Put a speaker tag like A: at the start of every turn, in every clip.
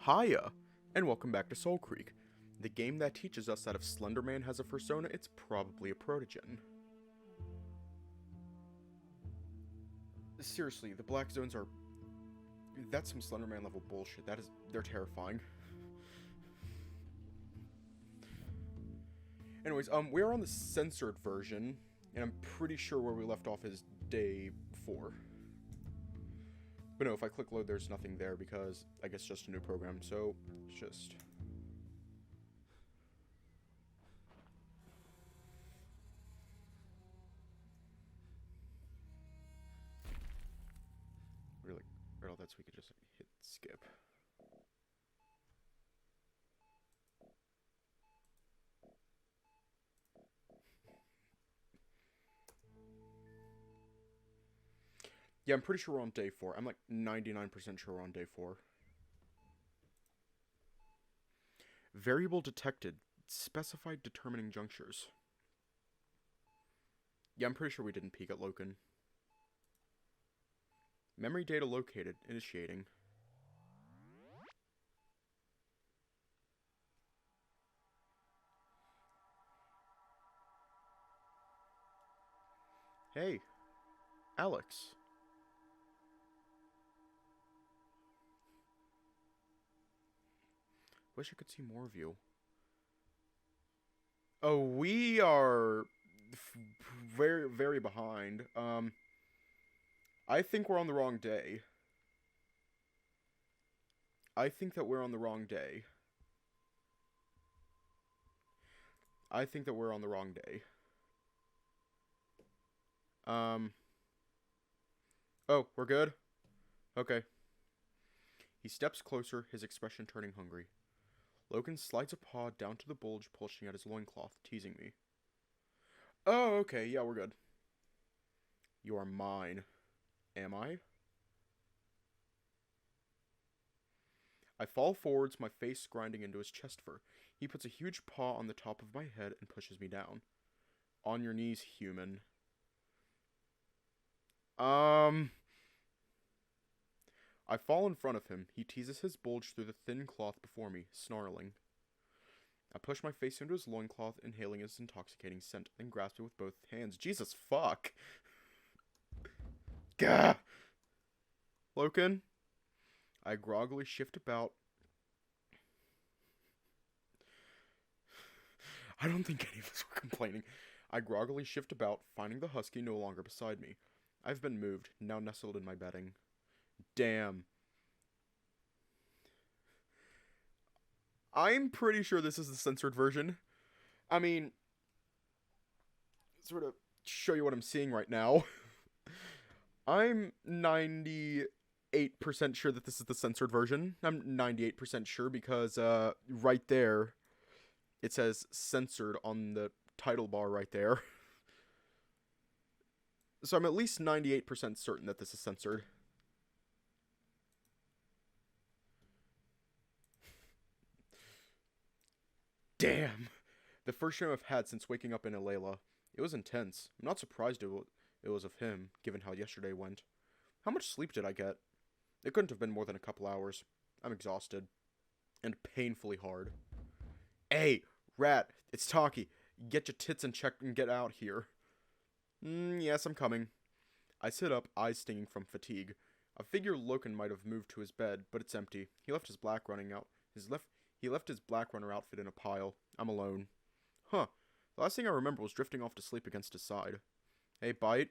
A: Hiya, and welcome back to Soulcreek, the game that teaches us that if Slenderman has a fursona, it's probably a protogen. Seriously, the black zones are... that's some Slenderman level bullshit. They're terrifying. Anyways, we're on the censored version, and I'm pretty sure where we left off is day 4. But no, if I click load, there's nothing there because I guess just a new program, so it's just... really, or that's we could just hit skip. Yeah, I'm pretty sure we're on day 4. I'm like 99% sure we're on day 4. Variable detected. Specified determining junctures. Yeah, I'm pretty sure we didn't peek at Loken. Memory data located. Initiating. Hey, Alex. Wish I could see more of you. Oh, we are very, very behind. I think we're on the wrong day. I think that we're on the wrong day. I think that we're on the wrong day. Oh, we're good? Okay. He steps closer, his expression turning hungry. Loken slides a paw down to the bulge, pulsing at his loincloth, teasing me. Oh, okay, yeah, we're good. You are mine. Am I? I fall forwards, my face grinding into his chest fur. He puts a huge paw on the top of my head and pushes me down. On your knees, human. I fall in front of him. He teases his bulge through the thin cloth before me, snarling. I push my face into his loincloth, inhaling his intoxicating scent, then grasp it with both hands. Jesus fuck! Gah! Loken? I groggily shift about. I don't think any of us were complaining. I groggily shift about, finding the husky no longer beside me. I've been moved, now nestled in my bedding. Damn. I'm pretty sure this is the censored version. I mean, sort of show you what I'm seeing right now. I'm 98% sure that this is the censored version. I'm 98% sure because right there it says censored on the title bar right there. So I'm at least 98% certain that this is censored. Damn. The first dream I've had since waking up in Alayla. It was intense. I'm not surprised it was of him, given how yesterday went. How much sleep did I get? It couldn't have been more than a couple hours. I'm exhausted. And painfully hard. Hey, rat, it's Taki. Get your tits in check and get out here. Yes, I'm coming. I sit up, eyes stinging from fatigue. I figure Loken might have moved to his bed, but it's empty. He left his black running out. He left his black runner outfit in a pile. I'm alone. Huh. The last thing I remember was drifting off to sleep against his side. Hey, Bite?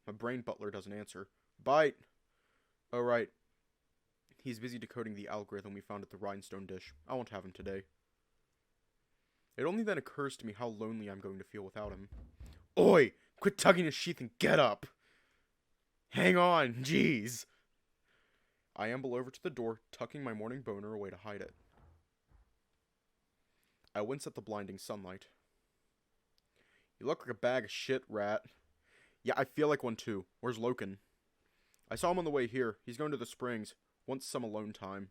A: My brain butler doesn't answer. Bite! Oh, right. He's busy decoding the algorithm we found at the rhinestone dish. I won't have him today. It only then occurs to me how lonely I'm going to feel without him. Oi! Quit tugging his sheath and get up! Hang on, jeez! I amble over to the door, tucking my morning boner away to hide it. I wince at the blinding sunlight. You look like a bag of shit, rat. Yeah, I feel like one too. Where's Loken? I saw him on the way here. He's going to the springs. Wants some alone time.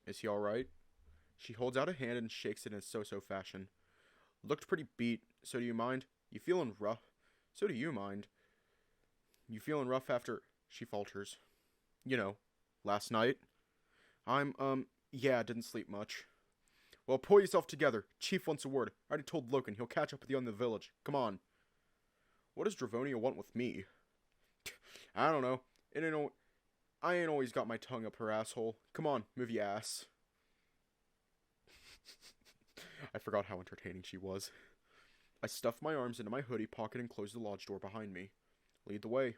A: Is he alright? She holds out a hand and shakes it in a so-so fashion. Looked pretty beat. So do you mind? You feeling rough? So do you mind? You feeling rough after... She falters. You know, last night. I'm Yeah, didn't sleep much. Well, pull yourself together. Chief wants a word. I already told Loken. He'll catch up with you in the village. Come on. What does Dravonia want with me? I don't know. I ain't always got my tongue up her asshole. Come on, move your ass. I forgot how entertaining she was. I stuffed my arms into my hoodie pocket and closed the lodge door behind me. Lead the way.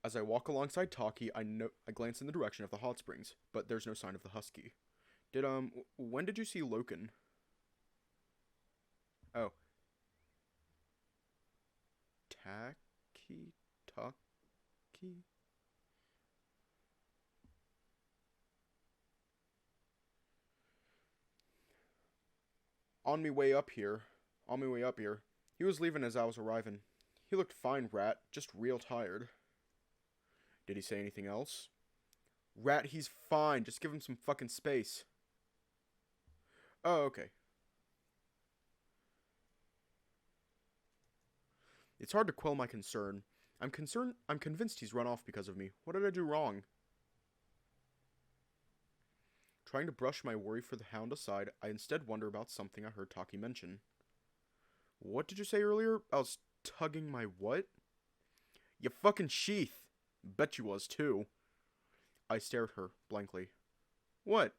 A: As I walk alongside Taki, I glance in the direction of the hot springs, but there's no sign of the husky. When did you see Loken? Oh. Taki? On me way up here. He was leaving as I was arriving. He looked fine, Rat, just real tired. Did he say anything else? Rat, he's fine. Just give him some fucking space. Oh, okay. It's hard to quell my concern. I'm convinced he's run off because of me. What did I do wrong? Trying to brush my worry for the hound aside, I instead wonder about something I heard Taki mention. What did you say earlier? I was tugging my what? You fucking sheath. Bet you was, too. I stared at her, blankly. What?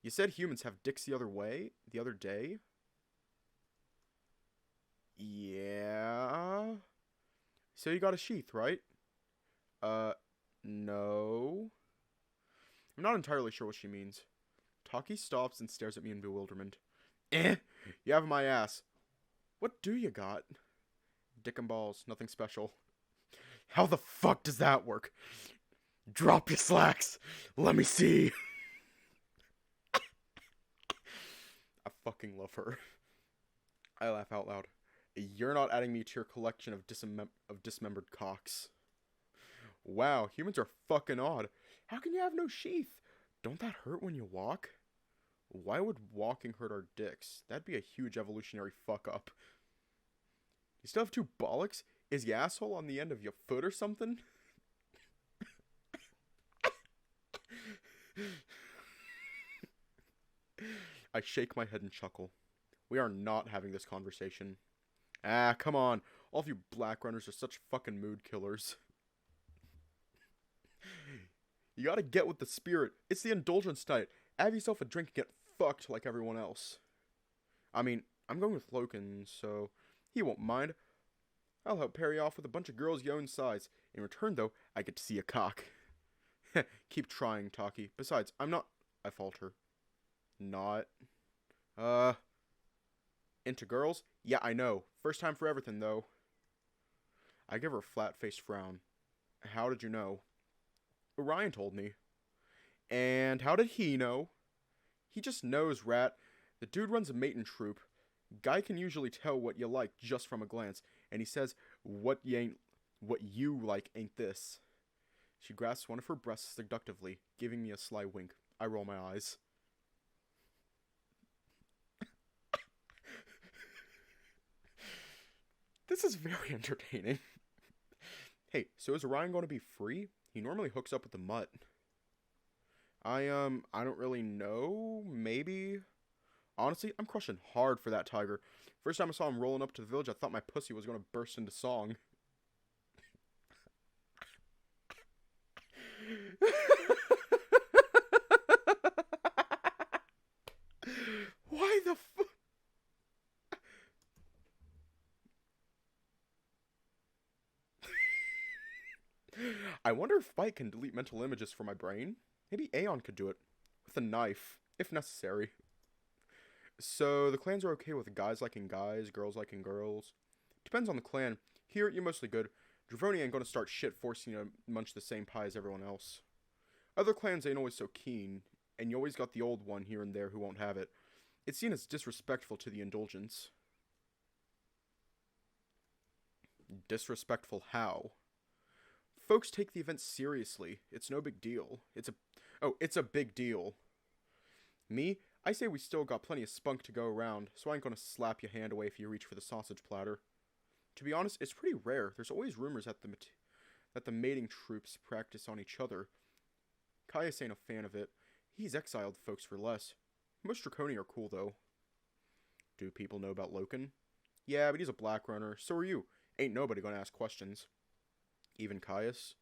A: You said humans have dicks the other day? Yeah? So you got a sheath, right? No. I'm not entirely sure what she means. Taki stops and stares at me in bewilderment. You have my ass. What do you got? Dick and balls, nothing special. How the fuck does that work? Drop your slacks. Let me see. I fucking love her. I laugh out loud. You're not adding me to your collection of dismembered cocks. Wow, humans are fucking odd. How can you have no sheath? Don't that hurt when you walk? Why would walking hurt our dicks? That'd be a huge evolutionary fuck up. You still have two bollocks? Is your asshole on the end of your foot or something? I shake my head and chuckle. We are not having this conversation. Ah, come on. All of you black runners are such fucking mood killers. You gotta get with the spirit. It's the indulgence night. Have yourself a drink and get fucked like everyone else. I mean, I'm going with Loken, so he won't mind. I'll help Perry off with a bunch of girls your own size. In return, though, I get to see a cock. Keep trying, Taki. Besides, I'm not... I falter. Not... Into girls? Yeah, I know. First time for everything, though. I give her a flat-faced frown. How did you know? Orion told me. And how did he know? He just knows, Rat. The dude runs a mating troupe. Guy can usually tell what you like just from a glance, and he says, what you like ain't this. She grasps one of her breasts seductively, giving me a sly wink. I roll my eyes. This is very entertaining. Hey, so is Orion going to be free? He normally hooks up with the mutt. I don't really know. Maybe. Honestly, I'm crushing hard for that tiger. First time I saw him rolling up to the village, I thought my pussy was going to burst into song. Why the fuck? I wonder if Spike can delete mental images from my brain. Maybe Aeon could do it. With a knife, if necessary. So, the clans are okay with guys liking guys, girls liking girls. Depends on the clan. Here, you're mostly good. Dravonia ain't gonna start shit forcing you to munch the same pie as everyone else. Other clans ain't always so keen, and you always got the old one here and there who won't have it. It's seen as disrespectful to the indulgence. Disrespectful how? Folks take the event seriously. It's no big deal. It's a big deal. Me? I say we still got plenty of spunk to go around, so I ain't gonna slap your hand away if you reach for the sausage platter. To be honest, it's pretty rare. There's always rumors that that the mating troops practice on each other. Caius ain't a fan of it. He's exiled folks for less. Most Draconi are cool, though. Do people know about Loken? Yeah, but he's a black runner. So are you. Ain't nobody gonna ask questions. Even Caius?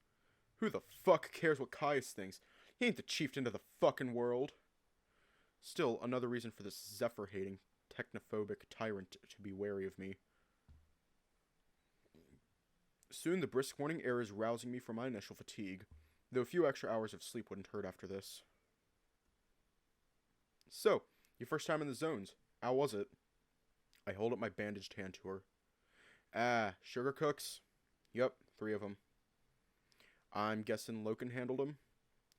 A: Who the fuck cares what Caius thinks? He ain't the chieftain of the fucking world. Still, another reason for this Zephyr-hating, technophobic tyrant to be wary of me. Soon the brisk morning air is rousing me from my initial fatigue, though a few extra hours of sleep wouldn't hurt after this. So, your first time in the zones. How was it? I hold up my bandaged hand to her. Sugar cooks? Yep, 3 of them. I'm guessing Loken handled them?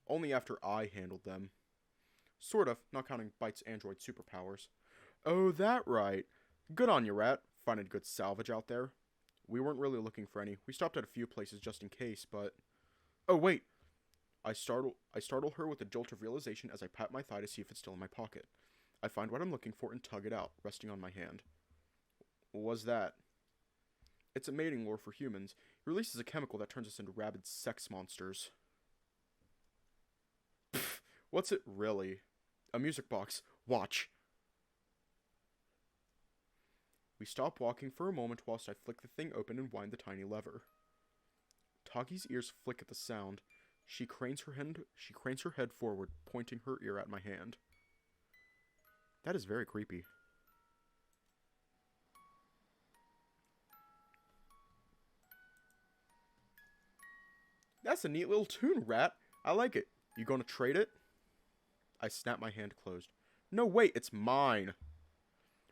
A: Only after I handled them. Sort of, not counting Bite's android superpowers. Oh, that right. Good on you, Rat. Finding good salvage out there. We weren't really looking for any. We stopped at a few places just in case, but... Oh, wait! I startle her with a jolt of realization as I pat my thigh to see if it's still in my pocket. I find what I'm looking for and tug it out, resting on my hand. What was that? It's a mating lure for humans. It releases a chemical that turns us into rabid sex monsters. Pfft, what's it really? A music box. Watch. We stop walking for a moment whilst I flick the thing open and wind the tiny lever. Tagi's ears flick at the sound. She cranes her head forward, pointing her ear at my hand. That is very creepy. That's a neat little tune, Rat. I like it. You gonna trade it? I snap my hand closed. No, wait, it's mine.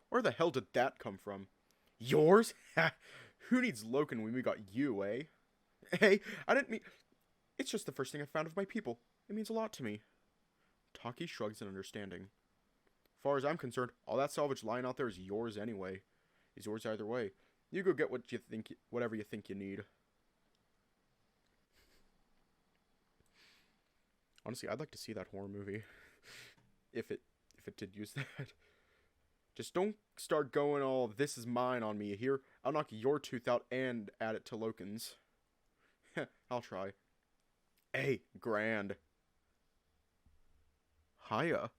A: Where the hell did that come from? Yours? Ha! Who needs Loken when we got you, eh? Hey, I didn't mean... It's just the first thing I found of my people. It means a lot to me. Taki shrugs in understanding. As far as I'm concerned, all that salvage lying out there is yours anyway. Is yours either way. You go get whatever you think you need. Honestly, I'd like to see that horror movie. if it did use that. Just don't start going all, this is mine on me, here. I'll knock your tooth out and add it to Loken's. I'll try. Hey, grand. Hiya.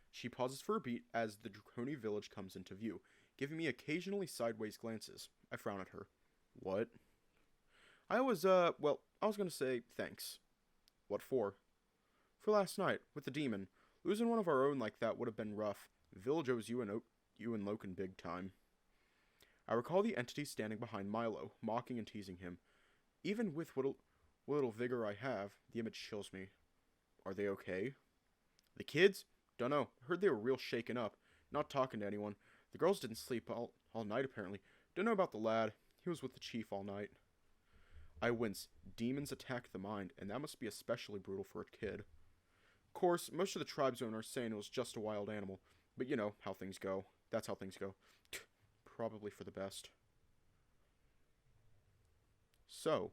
A: She pauses for a beat as the Draconi village comes into view, giving me occasionally sideways glances. I frown at her. What? I was gonna say thanks. What for? For last night, with the demon. Losing one of our own like that would have been rough. The village owes you and Loken big time. I recall the entity standing behind Milo, mocking and teasing him. Even with what little vigor I have, the image chills me. Are they okay? The kids? Dunno. Heard they were real shaken up. Not talking to anyone. The girls didn't sleep all night apparently. Dunno about the lad. He was with the chief all night. I wince. Demons attack the mind, and that must be especially brutal for a kid. Of course, most of the tribesmen are saying it was just a wild animal. But you know how things go. That's how things go. Probably for the best. So,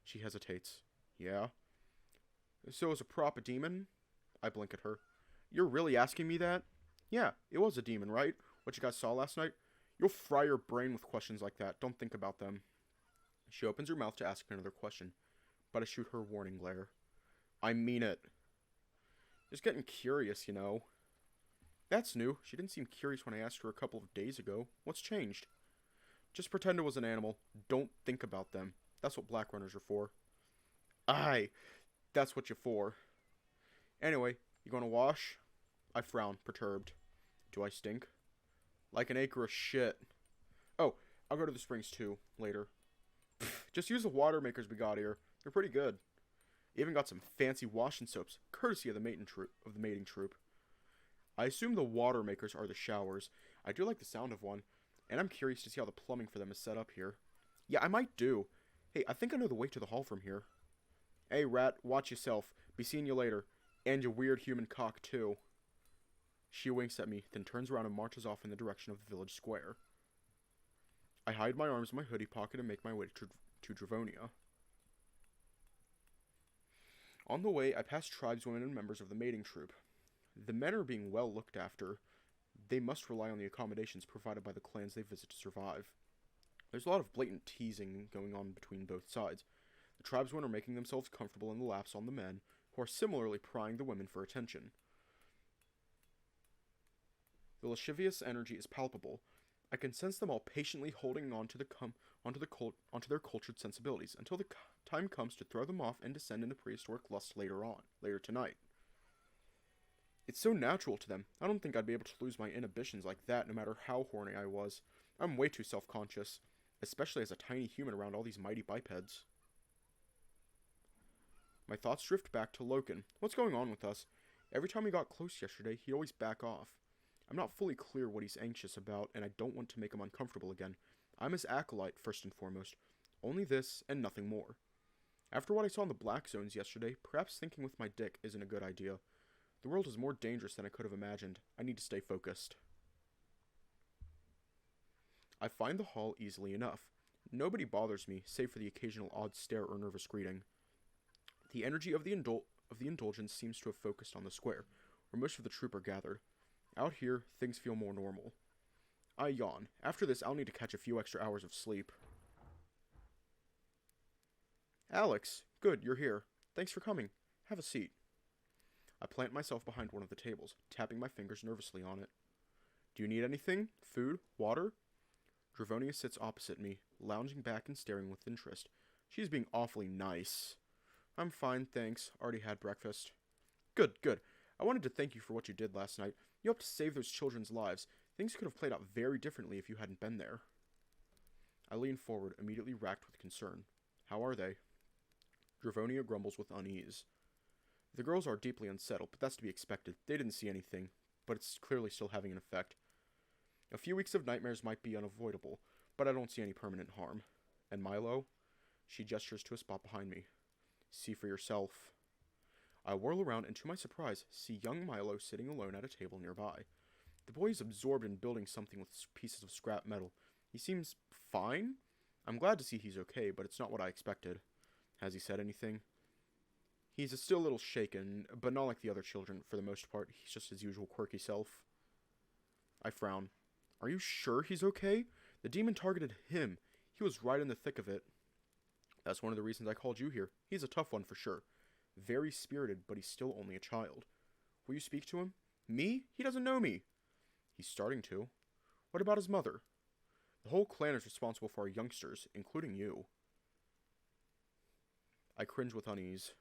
A: she hesitates. Yeah? So it was a prop a demon? I blink at her. You're really asking me that? Yeah, it was a demon, right? What you guys saw last night? You'll fry your brain with questions like that. Don't think about them. She opens her mouth to ask another question, but I shoot her a warning glare. I mean it. Just getting curious, you know. That's new. She didn't seem curious when I asked her a couple of days ago. What's changed? Just pretend it was an animal. Don't think about them. That's what black runners are for. Aye, that's what you're for. Anyway, you gonna wash? I frown, perturbed. Do I stink? Like an acre of shit. Oh, I'll go to the springs too, later. Just use the water makers we got here. They're pretty good. Even got some fancy washing soaps, courtesy of the mating troop. I assume the water makers are the showers. I do like the sound of one, and I'm curious to see how the plumbing for them is set up here. Yeah, I might do. Hey, I think I know the way to the hall from here. Hey, Rat, watch yourself. Be seeing you later. And your weird human cock, too. She winks at me, then turns around and marches off in the direction of the village square. I hide my arms in my hoodie pocket and make my way to Dravonia. On the way, I pass tribeswomen and members of the mating troop. The men are being well looked after. They must rely on the accommodations provided by the clans they visit to survive. There's a lot of blatant teasing going on between both sides. The The tribesmen are making themselves comfortable in the laps on the men, who are similarly prying the women for attention. The lascivious energy is palpable. I can sense them all patiently holding on to onto their cultured sensibilities until the time comes to throw them off and descend into prehistoric lust later tonight. It's so natural to them. I don't think I'd be able to lose my inhibitions like that no matter how horny I was. I'm way too self-conscious, especially as a tiny human around all these mighty bipeds. My thoughts drift back to Loken. What's going on with us? Every time we got close yesterday, he'd always back off. I'm not fully clear what he's anxious about, and I don't want to make him uncomfortable again. I'm his acolyte, first and foremost. Only this, and nothing more. After what I saw in the black zones yesterday, perhaps thinking with my dick isn't a good idea. The world is more dangerous than I could have imagined. I need to stay focused. I find the hall easily enough. Nobody bothers me, save for the occasional odd stare or nervous greeting. The energy of the indulgence seems to have focused on the square, where most of the troop are gathered. Out here, things feel more normal. I yawn. After this, I'll need to catch a few extra hours of sleep. Alex, good, you're here. Thanks for coming. Have a seat. I plant myself behind one of the tables, tapping my fingers nervously on it. Do you need anything? Food? Water? Dravonia sits opposite me, lounging back and staring with interest. She's being awfully nice. I'm fine, thanks. Already had breakfast. Good, good. I wanted to thank you for what you did last night. You helped to save those children's lives. Things could have played out very differently if you hadn't been there. I lean forward, immediately racked with concern. How are they? Dravonia grumbles with unease. The girls are deeply unsettled, but that's to be expected. They didn't see anything, but it's clearly still having an effect. A few weeks of nightmares might be unavoidable, but I don't see any permanent harm. And Milo? She gestures to a spot behind me. See for yourself. I whirl around and to my surprise, see young Milo sitting alone at a table nearby. The boy is absorbed in building something with pieces of scrap metal. He seems fine? I'm glad to see he's okay, but it's not what I expected. Has he said anything? He's still a little shaken, but not like the other children for the most part. He's just his usual quirky self. I frown. Are you sure he's okay? The demon targeted him. He was right in the thick of it. That's one of the reasons I called you here. He's a tough one for sure. Very spirited, but he's still only a child. Will you speak to him? Me? He doesn't know me. He's starting to. What about his mother? The whole clan is responsible for our youngsters, including you. I cringe with unease.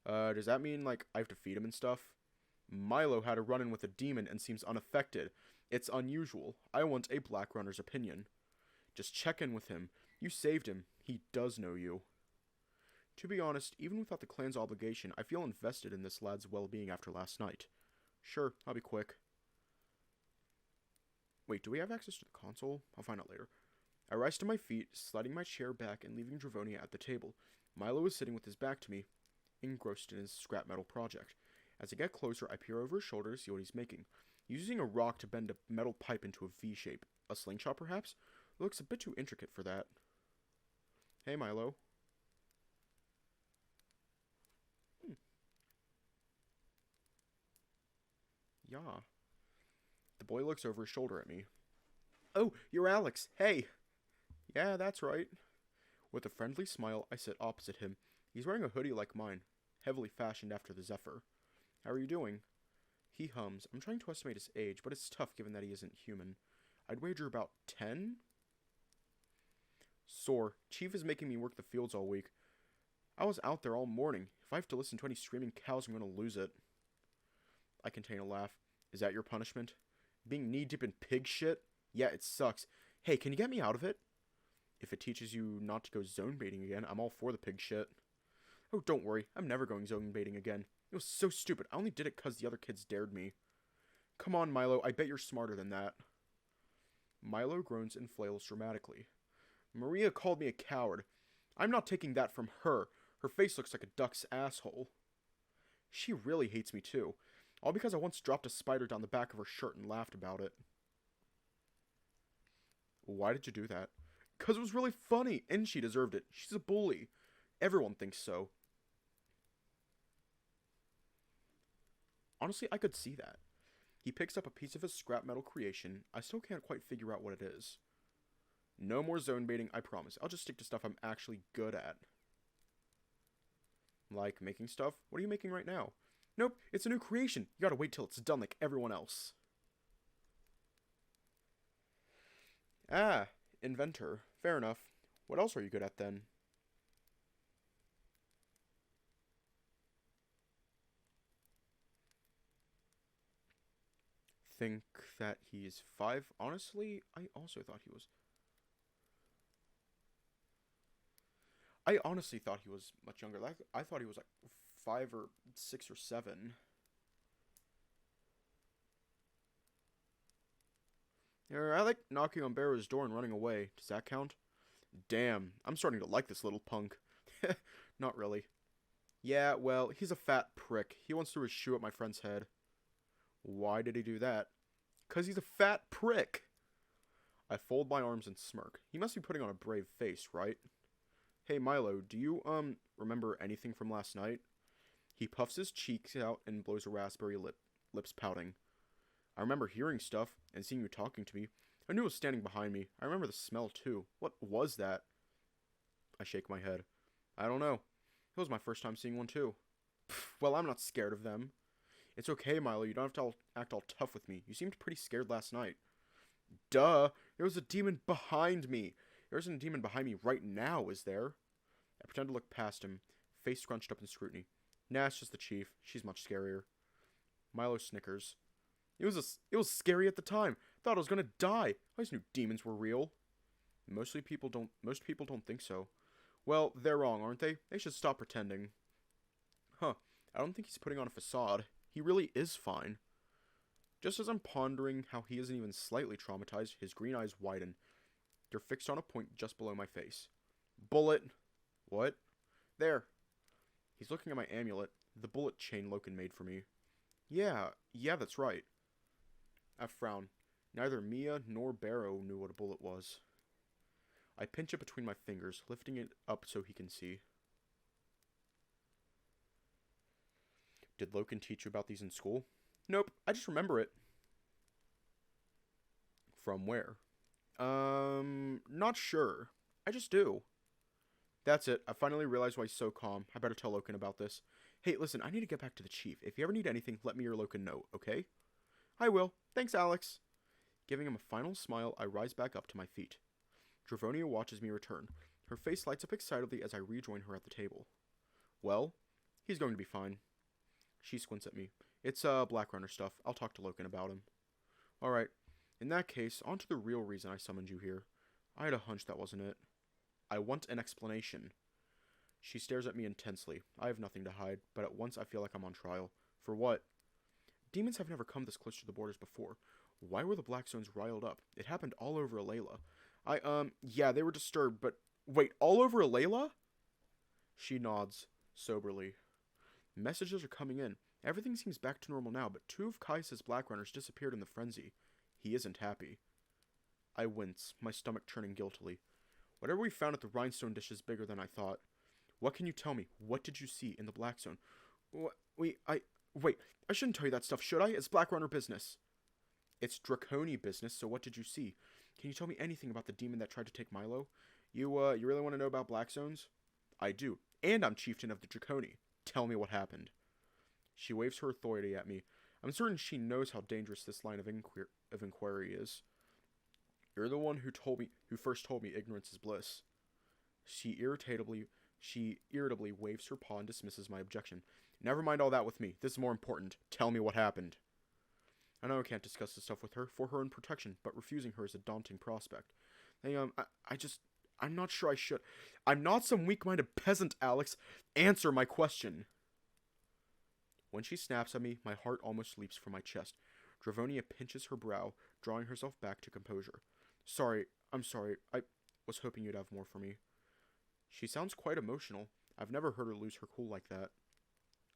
A: Does that mean, like, I have to feed him and stuff? Milo had a run-in with a demon and seems unaffected. It's unusual. I want a Black Runner's opinion. Just check in with him. You saved him. He does know you. To be honest, even without the clan's obligation, I feel invested in this lad's well-being after last night. Sure, I'll be quick. Wait, do we have access to the console? I'll find out later. I rise to my feet, sliding my chair back and leaving Dravonia at the table. Milo is sitting with his back to me, engrossed in his scrap metal project. As I get closer, I peer over his shoulder to see what he's making. Using a rock to bend a metal pipe into a V shape. A slingshot, perhaps? It looks a bit too intricate for that. Hey, Milo. Yeah. The boy looks over his shoulder at me. Oh, you're Alex. Hey. Yeah, that's right. With a friendly smile, I sit opposite him. He's wearing a hoodie like mine, heavily fashioned after the Zephyr. How are you doing? He hums. I'm trying to estimate his age, but it's tough given that he isn't human. I'd wager about 10? Sore. Chief is making me work the fields all week. I was out there all morning. If I have to listen to any screaming cows, I'm going to lose it. I contain a laugh. Is that your punishment? Being knee-deep in pig shit? Yeah, it sucks. Hey, can you get me out of it? If it teaches you not to go zone baiting again, I'm all for the pig shit. Oh, don't worry. I'm never going zone baiting again. It was so stupid. I only did it because the other kids dared me. Come on, Milo. I bet you're smarter than that. Milo groans and flails dramatically. Maria called me a coward. I'm not taking that from her. Her face looks like a duck's asshole. She really hates me too. All because I once dropped a spider down the back of her shirt and laughed about it. Why did you do that? Because it was really funny, and she deserved it. She's a bully. Everyone thinks so. Honestly, I could see that. He picks up a piece of his scrap metal creation. I still can't quite figure out what it is. No more zone baiting, I promise. I'll just stick to stuff I'm actually good at. Like making stuff? What are you making right now? Nope, it's a new creation. You gotta wait till it's done like everyone else. Ah, inventor. Fair enough. What else are you good at then? Think that he's 5? Honestly, I also thought he was. I honestly thought he was much younger. Like, I thought he was like 5 or 6 or 7. I like knocking on Barrow's door and running away. Does that count? Damn, I'm starting to like this little punk. Not really. Yeah, well, he's a fat prick. He once threw his shoe at my friend's head. Why did he do that? 'Cause he's a fat prick. I fold my arms and smirk. He must be putting on a brave face, right? Hey, Milo, do you, remember anything from last night? He puffs his cheeks out and blows a raspberry lips pouting. I remember hearing stuff and seeing you talking to me. I knew it was standing behind me. I remember the smell, too. What was that? I shake my head. I don't know. It was my first time seeing one, too. Pfft, well, I'm not scared of them. It's okay, Milo. You don't have to act all tough with me. You seemed pretty scared last night. Duh! There was a demon behind me. There isn't a demon behind me right now, is there? I pretend to look past him, face scrunched up in scrutiny. Nah, it's just the chief. She's much scarier. Milo snickers. It was scary at the time. Thought I was gonna die. I always knew demons were real. Most people don't think so. Well, they're wrong, aren't they? They should stop pretending. Huh. I don't think he's putting on a facade. He really is fine. Just as I'm pondering how he isn't even slightly traumatized, his green eyes widen. They're fixed on a point just below my face. Bullet. What? There. He's looking at my amulet, the bullet chain Loken made for me. Yeah, that's right. I frown. Neither Mia nor Barrow knew what a bullet was. I pinch it between my fingers, lifting it up so he can see. Did Loken teach you about these in school? Nope, I just remember it. From where? Not sure. I just do. That's it. I finally realized why he's so calm. I better tell Loken about this. Hey, listen, I need to get back to the chief. If you ever need anything, let me or Loken know, okay? I will. Thanks, Alex. Giving him a final smile, I rise back up to my feet. Dravonia watches me return. Her face lights up excitedly as I rejoin her at the table. Well, he's going to be fine. She squints at me. It's, Black Runner stuff. I'll talk to Loken about him. Alright. In that case, on to the real reason I summoned you here. I had a hunch that wasn't it. I want an explanation. She stares at me intensely. I have nothing to hide, but at once I feel like I'm on trial. For what? Demons have never come this close to the borders before. Why were the Blackstones riled up? It happened all over Alayla. Yeah, they were disturbed, but... Wait, all over Alayla? She nods, soberly. Messages are coming in. Everything seems back to normal now, but 2 of Kaisa's Black Runners disappeared in the frenzy. He isn't happy. I wince, my stomach churning guiltily. Whatever we found at the rhinestone dish is bigger than I thought. What can you tell me? What did you see in the Black Zone? Wait, I shouldn't tell you that stuff, should I? It's Black Runner business. It's Draconi business, so what did you see? Can you tell me anything about the demon that tried to take Milo? You really want to know about Black Zones? I do, and I'm chieftain of the Draconi. Tell me what happened. She waves her authority at me. I'm certain she knows how dangerous this line of inquiry is. You're the one who first told me ignorance is bliss. She irritably waves her paw and dismisses my objection. Never mind all that with me. This is more important. Tell me what happened. I know I can't discuss this stuff with her for her own protection, but refusing her is a daunting prospect. I'm not sure I should. I'm not some weak-minded peasant, Alex. Answer my question. When she snaps at me, my heart almost leaps from my chest. Dravonia pinches her brow, drawing herself back to composure. I'm sorry. I was hoping you'd have more for me. She sounds quite emotional. I've never heard her lose her cool like that.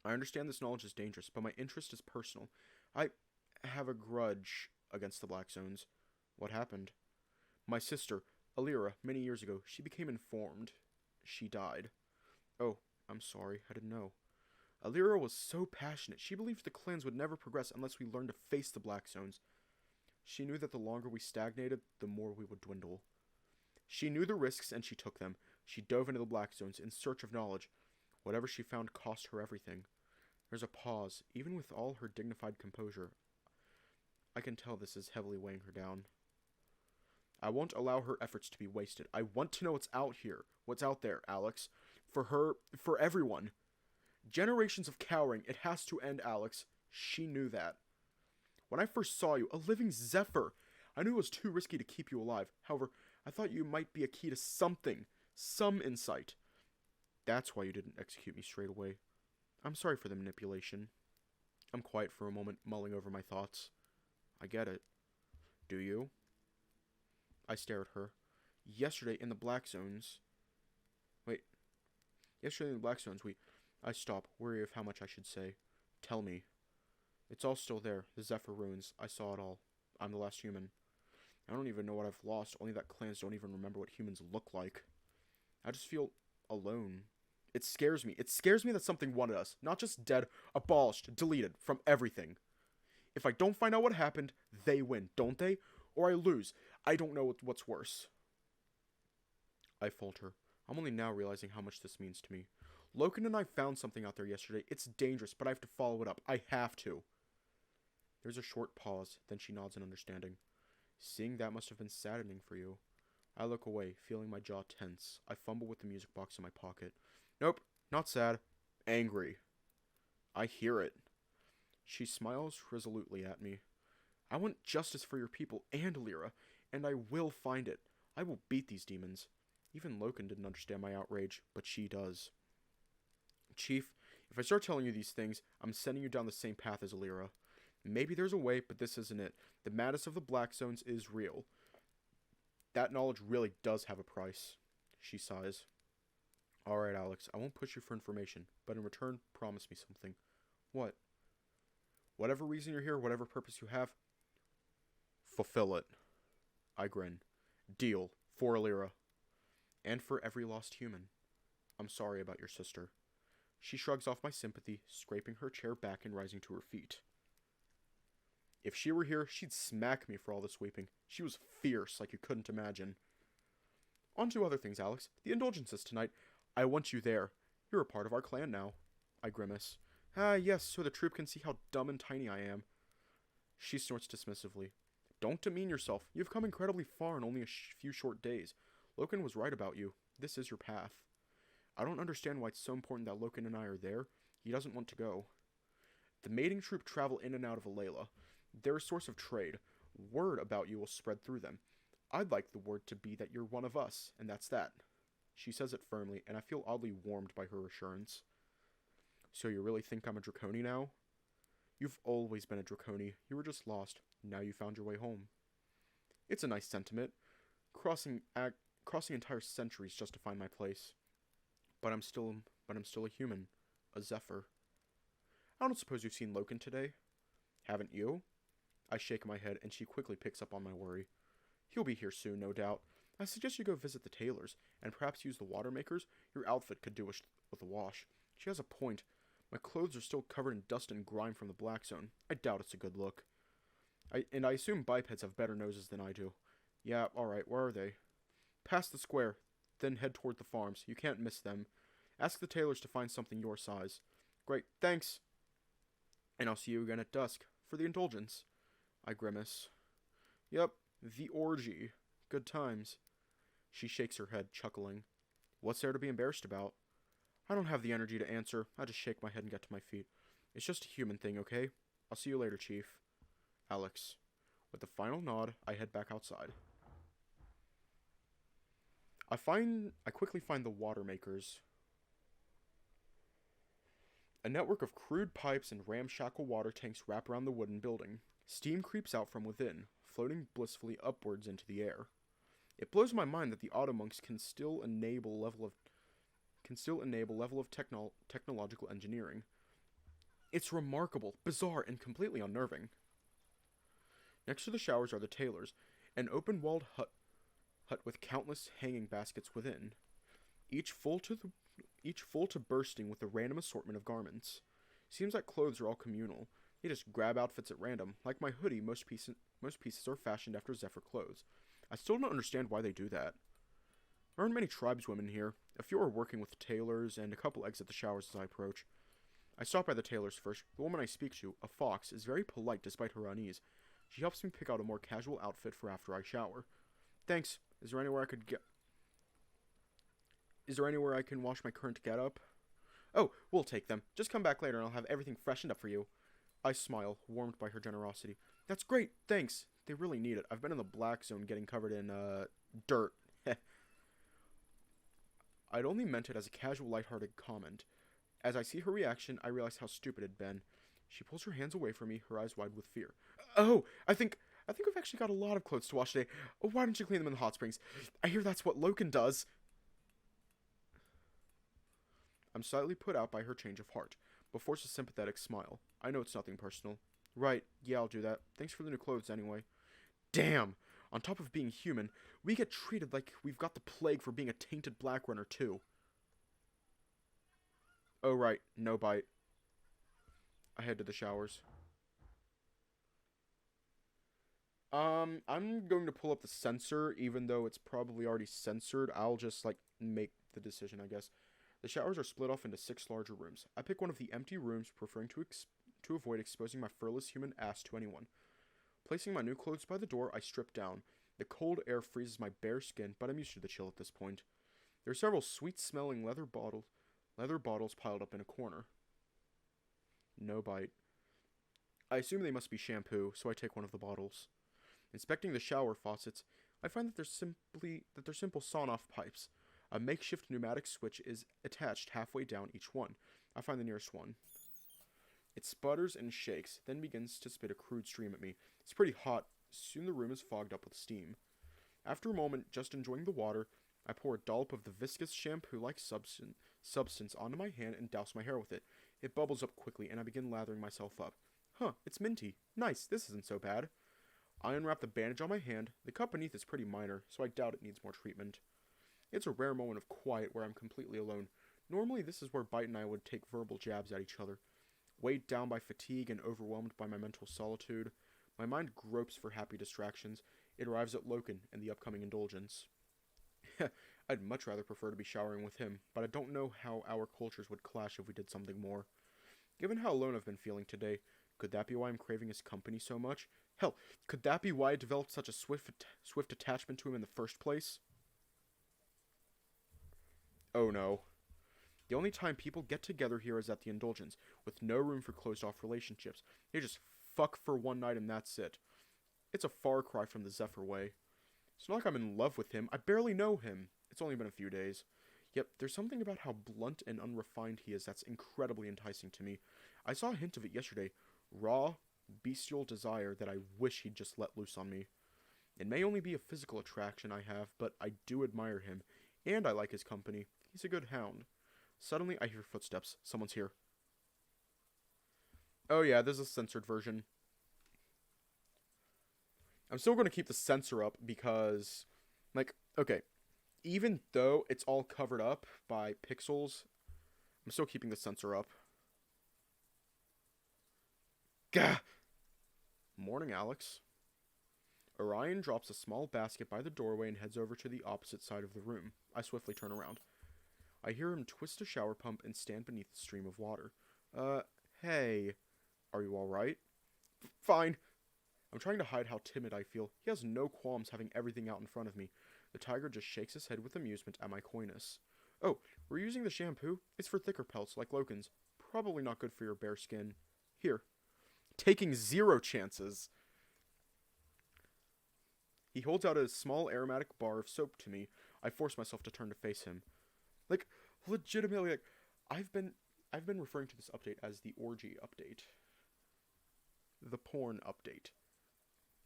A: I understand this knowledge is dangerous, but my interest is personal. I have a grudge against the Black Zones. What happened? My sister, Alira, many years ago, she became informed. She died. Oh, I'm sorry. I didn't know. Alira was so passionate. She believed the clans would never progress unless we learned to face the Black Zones. She knew that the longer we stagnated, the more we would dwindle. She knew the risks and she took them. She dove into the Black Zones in search of knowledge. Whatever she found cost her everything. There's a pause. Even with all her dignified composure, I can tell this is heavily weighing her down. I won't allow her efforts to be wasted. I want to know what's out here. What's out there, Alex. For her, for everyone. Generations of cowering. It has to end, Alex. She knew that. When I first saw you, a living Zephyr, I knew it was too risky to keep you alive. However, I thought you might be a key to something. Some insight. That's why you didn't execute me straight away. I'm sorry for the manipulation. I'm quiet for a moment, mulling over my thoughts. I get it. Do you? I stare at her. Yesterday in the Black Zones... I stop, weary of how much I should say. Tell me. It's all still there, the Zephyr ruins. I saw it all. I'm the last human. I don't even know what I've lost, only that clans don't even remember what humans look like. I just feel alone. It scares me. It scares me that something wanted us. Not just dead, abolished, deleted from everything. If I don't find out what happened, they win, don't they? Or I lose. I don't know what's worse. I falter. I'm only now realizing how much this means to me. Loken and I found something out there yesterday. It's dangerous, but I have to follow it up. I have to. There's a short pause, then she nods in understanding. Seeing that must have been saddening for you. I look away, feeling my jaw tense. I fumble with the music box in my pocket. Nope, not sad. Angry. I hear it. She smiles resolutely at me. I want justice for your people and Lyra, and I will find it. I will beat these demons. Even Loken didn't understand my outrage, but she does. Chief, if I start telling you these things, I'm sending you down the same path as Lyra. Maybe there's a way, but this isn't it. The madness of the Black Zones is real. That knowledge really does have a price. She sighs. Alright, Alex, I won't push you for information, but in return, promise me something. What? Whatever reason you're here, whatever purpose you have, fulfill it. I grin. Deal. For Lyra. And for every lost human. I'm sorry about your sister. She shrugs off my sympathy, scraping her chair back and rising to her feet. If she were here, she'd smack me for all this weeping. She was fierce, like you couldn't imagine. On to other things, Alex. The indulgences tonight. I want you there. You're a part of our clan now. I grimace. Ah, yes, so the troop can see how dumb and tiny I am. She snorts dismissively. Don't demean yourself. You've come incredibly far in only a few short days. Loken was right about you. This is your path. I don't understand why it's so important that Loken and I are there. He doesn't want to go. The mating troop travel in and out of Alayla. They're a source of trade. Word about you will spread through them. I'd like the word to be that you're one of us, and that's that. She says it firmly, and I feel oddly warmed by her assurance. So you really think I'm a Draconi now? You've always been a Draconi. You were just lost. Now you found your way home. It's a nice sentiment. Crossing entire centuries just to find my place. But I'm still a human. A Zephyr. I don't suppose you've seen Loken today? Haven't you? I shake my head, and she quickly picks up on my worry. He'll be here soon, no doubt. I suggest you go visit the tailors, and perhaps use the water makers. Your outfit could do with a wash. She has a point. My clothes are still covered in dust and grime from the Black Zone. I doubt it's a good look. I assume bipeds have better noses than I do. Yeah, alright, where are they? Past the square, then head toward the farms. You can't miss them. Ask the tailors to find something your size. Great, thanks. And I'll see you again at dusk, for the indulgence. I grimace. Yep, the orgy. Good times. She shakes her head, chuckling. What's there to be embarrassed about? I don't have the energy to answer. I just shake my head and get to my feet. It's just a human thing, okay? I'll see you later, Chief. Alex. With a final nod, I head back outside. I quickly find the water makers. A network of crude pipes and ramshackle water tanks wrap around the wooden building. Steam creeps out from within, floating blissfully upwards into the air. It blows my mind that the automonks can still enable level of technological engineering. It's remarkable, bizarre, and completely unnerving. Next to the showers are the tailors, an open-walled hut with countless hanging baskets within, each full to bursting with a random assortment of garments. Seems like clothes are all communal. You just grab outfits at random. Like my hoodie, most pieces are fashioned after Zephyr clothes. I still don't understand why they do that. There aren't many tribeswomen here. A few are working with tailors, and a couple exit the showers as I approach. I stop by the tailors first. The woman I speak to, a fox, is very polite despite her unease. She helps me pick out a more casual outfit for after I shower. Thanks. Is there anywhere I can wash my current getup? Oh, we'll take them. Just come back later and I'll have everything freshened up for you. I smile, warmed by her generosity. That's great, thanks. They really need it. I've been in the black zone getting covered in, dirt. I'd only meant it as a casual, lighthearted comment. As I see her reaction, I realize how stupid it'd been. She pulls her hands away from me, her eyes wide with fear. Oh, I think we've actually got a lot of clothes to wash today. Oh, why don't you clean them in the hot springs? I hear that's what Loken does. I'm slightly put out by her change of heart, but force a sympathetic smile. I know it's nothing personal. Right, yeah, I'll do that. Thanks for the new clothes anyway. Damn! On top of being human, we get treated like we've got the plague for being a tainted black runner, too. Oh, right, no bite. I head to the showers. I'm going to pull up the sensor, even though it's probably already censored. I'll just, make the decision, I guess. The showers are split off into 6 larger rooms. I pick one of the empty rooms, preferring to avoid exposing my furless human ass to anyone. Placing my new clothes by the door, I strip down. The cold air freezes my bare skin, but I'm used to the chill at this point. There are several sweet-smelling leather bottles piled up in a corner. No bite. I assume they must be shampoo, so I take one of the bottles. Inspecting the shower faucets, I find that they're simple sawn-off pipes. A makeshift pneumatic switch is attached halfway down each one. I find the nearest one. It sputters and shakes, then begins to spit a crude stream at me. It's pretty hot. Soon the room is fogged up with steam. After a moment, just enjoying the water, I pour a dollop of the viscous shampoo-like substance onto my hand and douse my hair with it. It bubbles up quickly, and I begin lathering myself up. Huh, it's minty. Nice, this isn't so bad. I unwrap the bandage on my hand. The cut beneath is pretty minor, so I doubt it needs more treatment. It's a rare moment of quiet where I'm completely alone. Normally, this is where Bite and I would take verbal jabs at each other. Weighed down by fatigue and overwhelmed by my mental solitude, my mind gropes for happy distractions. It arrives at Loken and the upcoming indulgence. I'd much rather prefer to be showering with him, but I don't know how our cultures would clash if we did something more. Given how alone I've been feeling today, could that be why I'm craving his company so much? Hell, could that be why I developed such a swift attachment to him in the first place? Oh no. The only time people get together here is at the indulgence, with no room for closed-off relationships. They just fuck for one night and that's it. It's a far cry from the Zephyr way. It's not like I'm in love with him. I barely know him. It's only been a few days. Yet, there's something about how blunt and unrefined he is that's incredibly enticing to me. I saw a hint of it yesterday. Raw, bestial desire that I wish he'd just let loose on me. It may only be a physical attraction I have, but I do admire him, and I like his company. He's a good hound. Suddenly, I hear footsteps. Someone's here. Oh yeah, there's a censored version. I'm still going to keep the censor up because, okay, even though it's all covered up by pixels, I'm still keeping the censor up. Gah! Morning, Alex. Orion drops a small basket by the doorway and heads over to the opposite side of the room. I swiftly turn around. I hear him twist a shower pump and stand beneath the stream of water. Hey. Are you alright? Fine. I'm trying to hide how timid I feel. He has no qualms having everything out in front of me. The tiger just shakes his head with amusement at my coyness. Oh, we're using the shampoo? It's for thicker pelts, like Loken's. Probably not good for your bare skin. Here. Taking 0 chances. He holds out a small aromatic bar of soap to me. I force myself to turn to face him. Legitimately, I've been referring to this update as the orgy update. The porn update.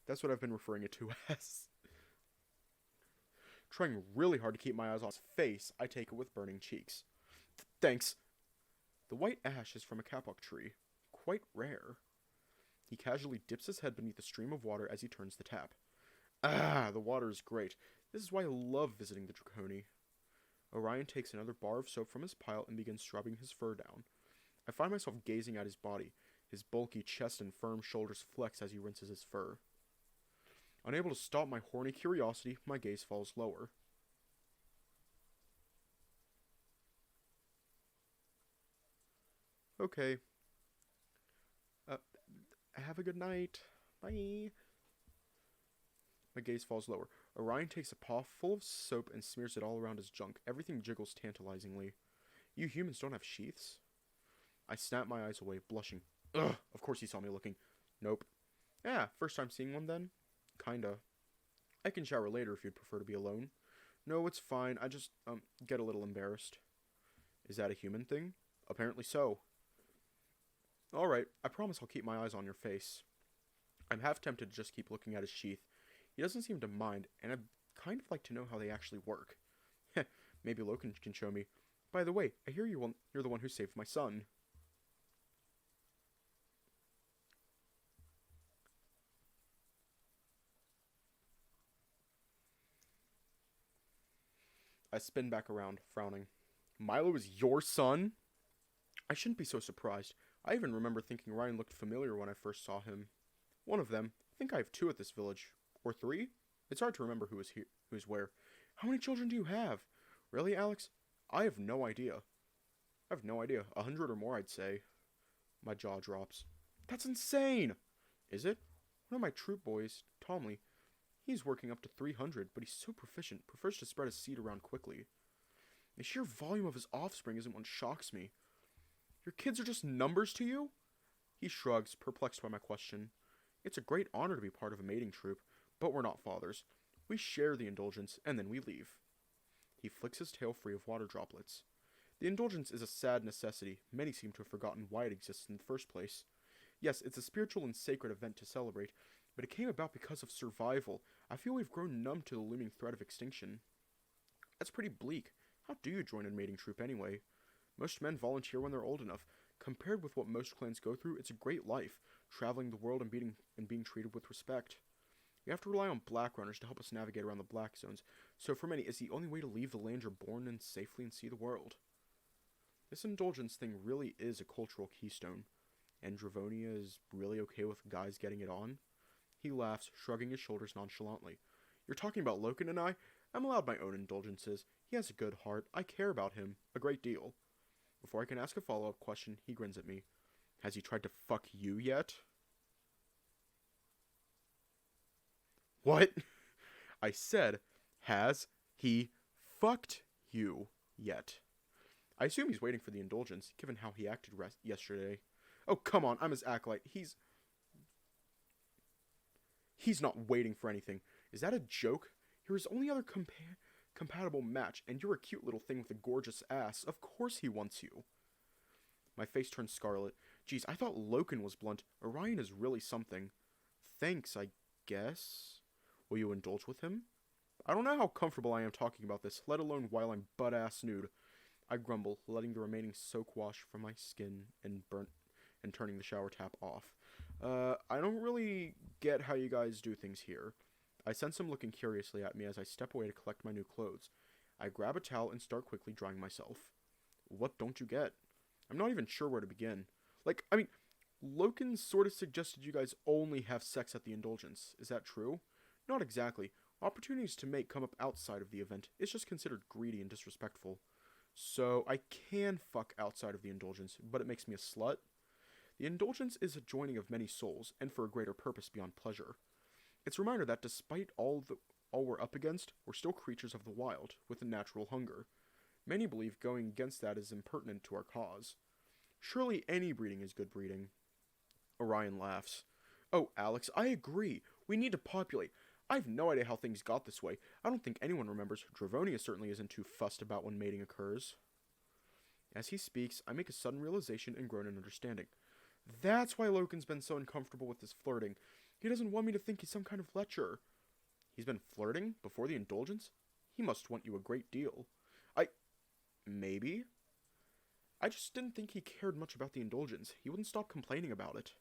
A: That's what I've been referring it to as. Trying really hard to keep my eyes on his face, I take it with burning cheeks. Thanks. The white ash is from a kapok tree. Quite rare. He casually dips his head beneath a stream of water as he turns the tap. Ah, the water is great. This is why I love visiting the Draconi. Orion takes another bar of soap from his pile and begins scrubbing his fur down. I find myself gazing at his body. His bulky chest and firm shoulders flex as he rinses his fur. Unable to stop my horny curiosity, my gaze falls lower. Okay. Uh, have a good night. Bye. My gaze falls lower. Orion takes a paw full of soap and smears it all around his junk. Everything jiggles tantalizingly. You humans don't have sheaths? I snap my eyes away, blushing. Ugh, of course he saw me looking. Nope. Yeah, first time seeing one then? Kinda. I can shower later if you'd prefer to be alone. No, it's fine. I just, get a little embarrassed. Is that a human thing? Apparently so. Alright, I promise I'll keep my eyes on your face. I'm half tempted to just keep looking at his sheath. He doesn't seem to mind, and I'd kind of like to know how they actually work. Heh, maybe Loken can show me. By the way, I hear you're the one who saved my son. I spin back around, frowning. Milo is your son? I shouldn't be so surprised. I even remember thinking Ryan looked familiar when I first saw him. One of them. I think I have 2 at this village. Or 3? It's hard to remember who is where. How many children do you have? Really, Alex? I have no idea. 100 or more, I'd say. My jaw drops. That's insane! Is it? One of my troop boys, Tomley, he's working up to 300, but he's so proficient, prefers to spread his seed around quickly. The sheer volume of his offspring isn't what shocks me. Your kids are just numbers to you? He shrugs, perplexed by my question. It's a great honor to be part of a mating troop, but we're not fathers. We share the indulgence, and then we leave. He flicks his tail free of water droplets. The indulgence is a sad necessity. Many seem to have forgotten why it exists in the first place. Yes, it's a spiritual and sacred event to celebrate, but it came about because of survival. I feel we've grown numb to the looming threat of extinction. That's pretty bleak. How do you join a mating troop anyway? Most men volunteer when they're old enough. Compared with what most clans go through, it's a great life, traveling the world and being treated with respect. We have to rely on black runners to help us navigate around the black zones, so for many, it's the only way to leave the land you're born in safely and see the world. This indulgence thing really is a cultural keystone, and Dravonia is really okay with guys getting it on. He laughs, shrugging his shoulders nonchalantly. You're talking about Loken and I? I'm allowed my own indulgences. He has a good heart. I care about him. A great deal. Before I can ask a follow-up question, he grins at me. Has he tried to fuck you yet? What? I said, has he fucked you yet? I assume he's waiting for the indulgence, given how he acted yesterday. Oh, come on, I'm his acolyte. He's not waiting for anything. Is that a joke? You're his only other compatible match, and you're a cute little thing with a gorgeous ass. Of course he wants you. My face turns scarlet. Geez, I thought Loken was blunt. Orion is really something. Thanks, I guess. Will you indulge with him? I don't know how comfortable I am talking about this, let alone while I'm butt-ass nude. I grumble, letting the remaining soak wash from my skin and turning the shower tap off. I don't really get how you guys do things here. I sense him looking curiously at me as I step away to collect my new clothes. I grab a towel and start quickly drying myself. What don't you get? I'm not even sure where to begin. Loken sort of suggested you guys only have sex at the indulgence. Is that true? Not exactly. Opportunities to mate come up outside of the event. It's just considered greedy and disrespectful. So I can fuck outside of the indulgence, but it makes me a slut. The indulgence is a joining of many souls, and for a greater purpose beyond pleasure. It's a reminder that despite all we're up against, we're still creatures of the wild, with a natural hunger. Many believe going against that is impertinent to our cause. Surely any breeding is good breeding. Orion laughs. Oh, Alex, I agree. We need to populate. I have no idea how things got this way. I don't think anyone remembers. Dravonia certainly isn't too fussed about when mating occurs. As he speaks, I make a sudden realization and groan in understanding. That's why Loken's been so uncomfortable with his flirting. He doesn't want me to think he's some kind of lecher. He's been flirting before the indulgence? He must want you a great deal. Maybe? I just didn't think he cared much about the indulgence. He wouldn't stop complaining about it.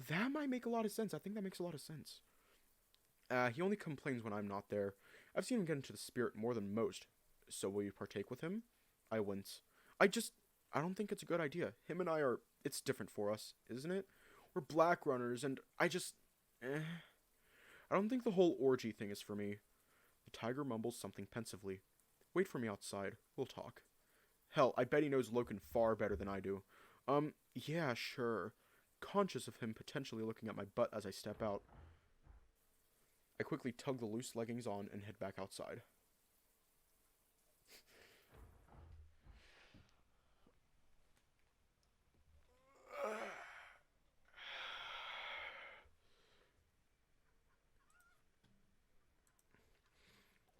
A: That might make a lot of sense. I think that makes a lot of sense. He only complains when I'm not there. I've seen him get into the spirit more than most. So will you partake with him? I wince. I don't think it's a good idea. Him and I it's different for us, isn't it? We're black runners, and I don't think the whole orgy thing is for me. The tiger mumbles something pensively. Wait for me outside. We'll talk. Hell, I bet he knows Loken far better than I do. Yeah, sure. Conscious of him potentially looking at my butt as I step out. I quickly tug the loose leggings on and head back outside.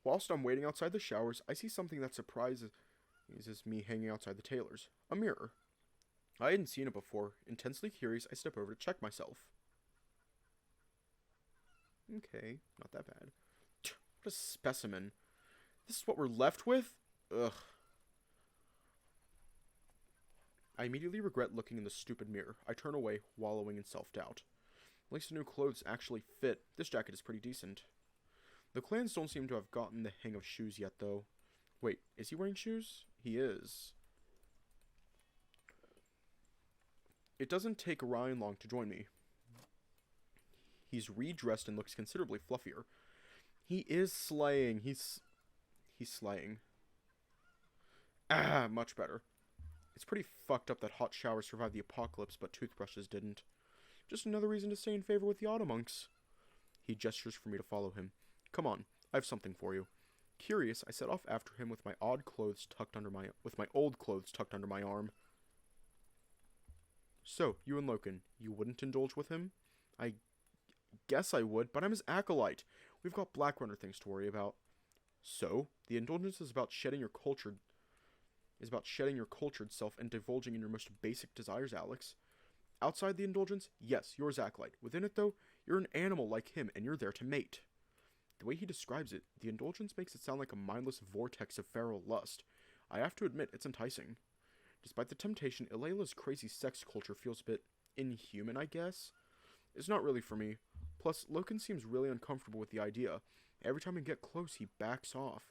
A: Whilst I'm waiting outside the showers, I see something that surprises me hanging outside the tailor's. A mirror. I hadn't seen it before. Intensely curious, I step over to check myself. Okay, not that bad. What a specimen. This is what we're left with? Ugh. I immediately regret looking in the stupid mirror. I turn away, wallowing in self-doubt. At least the new clothes actually fit. This jacket is pretty decent. The clans don't seem to have gotten the hang of shoes yet, though. Wait, is he wearing shoes? He is. It doesn't take Orion long to join me. He's redressed and looks considerably fluffier. He is slaying. He's slaying. Ah, much better. It's pretty fucked up that hot showers survived the apocalypse, but toothbrushes didn't. Just another reason to stay in favor with the auto monks. He gestures for me to follow him. Come on, I have something for you. Curious, I set off after him with my old clothes tucked under my arm. So, you and Loken, you wouldn't indulge with him? I guess I would, but I'm his acolyte. We've got Blackrunner things to worry about. So, the indulgence is about shedding your cultured self and divulging in your most basic desires, Alex. Outside the indulgence, yes, you're his acolyte. Within it, though, you're an animal like him, and you're there to mate. The way he describes it, the indulgence makes it sound like a mindless vortex of feral lust. I have to admit, it's enticing. Despite the temptation, Ileila's crazy sex culture feels a bit inhuman, I guess. It's not really for me. Plus, Loken seems really uncomfortable with the idea. Every time we get close, he backs off.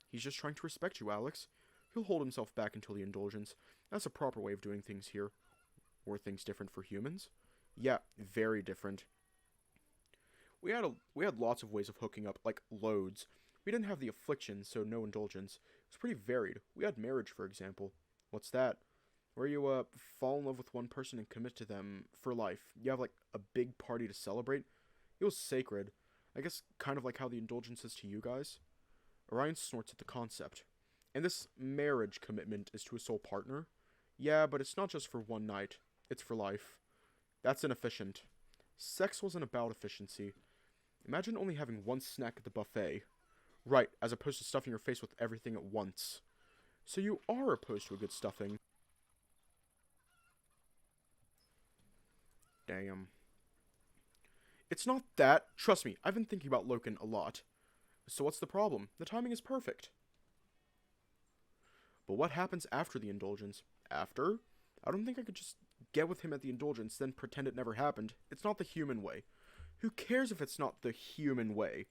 A: He's just trying to respect you, Alex. He'll hold himself back until the indulgence. That's a proper way of doing things here. Were things different for humans? Yeah, very different. We had lots of ways of hooking up, like loads. We didn't have the affliction, so no indulgence. It was pretty varied. We had marriage, for example. What's that? Where you, fall in love with one person and commit to them for life. You have, like, a big party to celebrate. It was sacred. I guess kind of like how the indulgence is to you guys. Orion snorts at the concept. And this marriage commitment is to a sole partner? Yeah, but it's not just for one night. It's for life. That's inefficient. Sex wasn't about efficiency. Imagine only having one snack at the buffet. Right, as opposed to stuffing your face with everything at once. So you are opposed to a good stuffing. Damn. It's not that. Trust me, I've been thinking about Loken a lot. So what's the problem? The timing is perfect. But what happens after the indulgence? After? I don't think I could just get with him at the indulgence, then pretend it never happened. It's not the human way. Who cares if it's not the human way?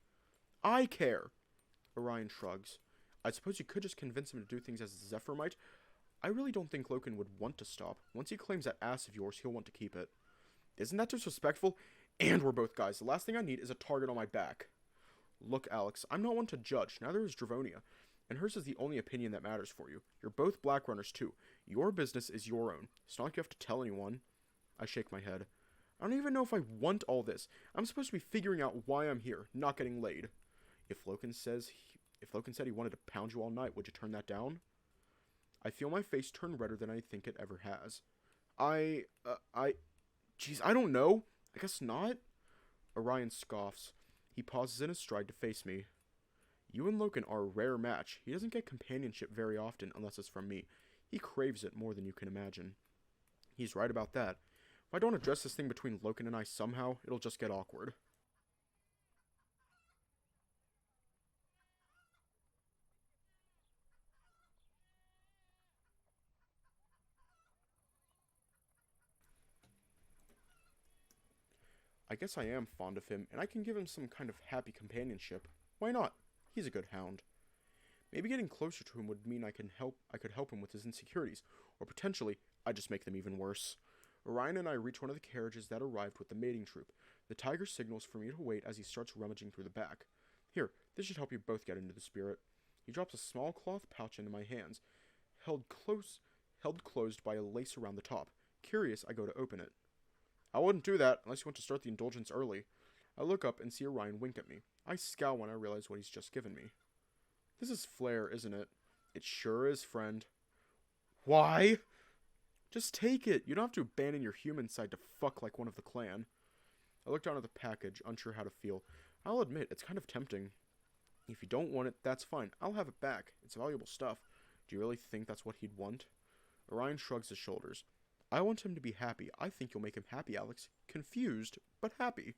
A: I care. Orion shrugs. I suppose you could just convince him to do things as Zephyr might. I really don't think Loken would want to stop. Once he claims that ass of yours, he'll want to keep it. Isn't that disrespectful? And we're both guys. The last thing I need is a target on my back. Look, Alex, I'm not one to judge. Neither is Dravonia. And hers is the only opinion that matters for you. You're both Blackrunners, too. Your business is your own. It's not like you have to tell anyone. I shake my head. I don't even know if I want all this. I'm supposed to be figuring out why I'm here, not getting laid. If Loken said he wanted to pound you all night, would you turn that down? I feel my face turn redder than I think it ever has. Geez, I don't know. I guess not. Orion scoffs. He pauses in his stride to face me. You and Loken are a rare match. He doesn't get companionship very often unless it's from me. He craves it more than you can imagine. He's right about that. If I don't address this thing between Loken and I somehow, it'll just get awkward. I guess I am fond of him, and I can give him some kind of happy companionship. Why not? He's a good hound. Maybe getting closer to him would mean I could help him with his insecurities, or potentially, I'd just make them even worse. Orion and I reach one of the carriages that arrived with the mating troop. The tiger signals for me to wait as he starts rummaging through the back. Here, this should help you both get into the spirit. He drops a small cloth pouch into my hands. held closed by a lace around the top. Curious, I go to open it. I wouldn't do that unless you want to start the indulgence early. I look up and see Orion wink at me. I scowl when I realize what he's just given me. This is flair, isn't it? It sure is, friend. Why? Just take it. You don't have to abandon your human side to fuck like one of the clan. I look down at the package, unsure how to feel. I'll admit, it's kind of tempting. If you don't want it, that's fine. I'll have it back. It's valuable stuff. Do you really think that's what he'd want? Orion shrugs his shoulders. I want him to be happy. I think you'll make him happy, Alex. Confused, but happy.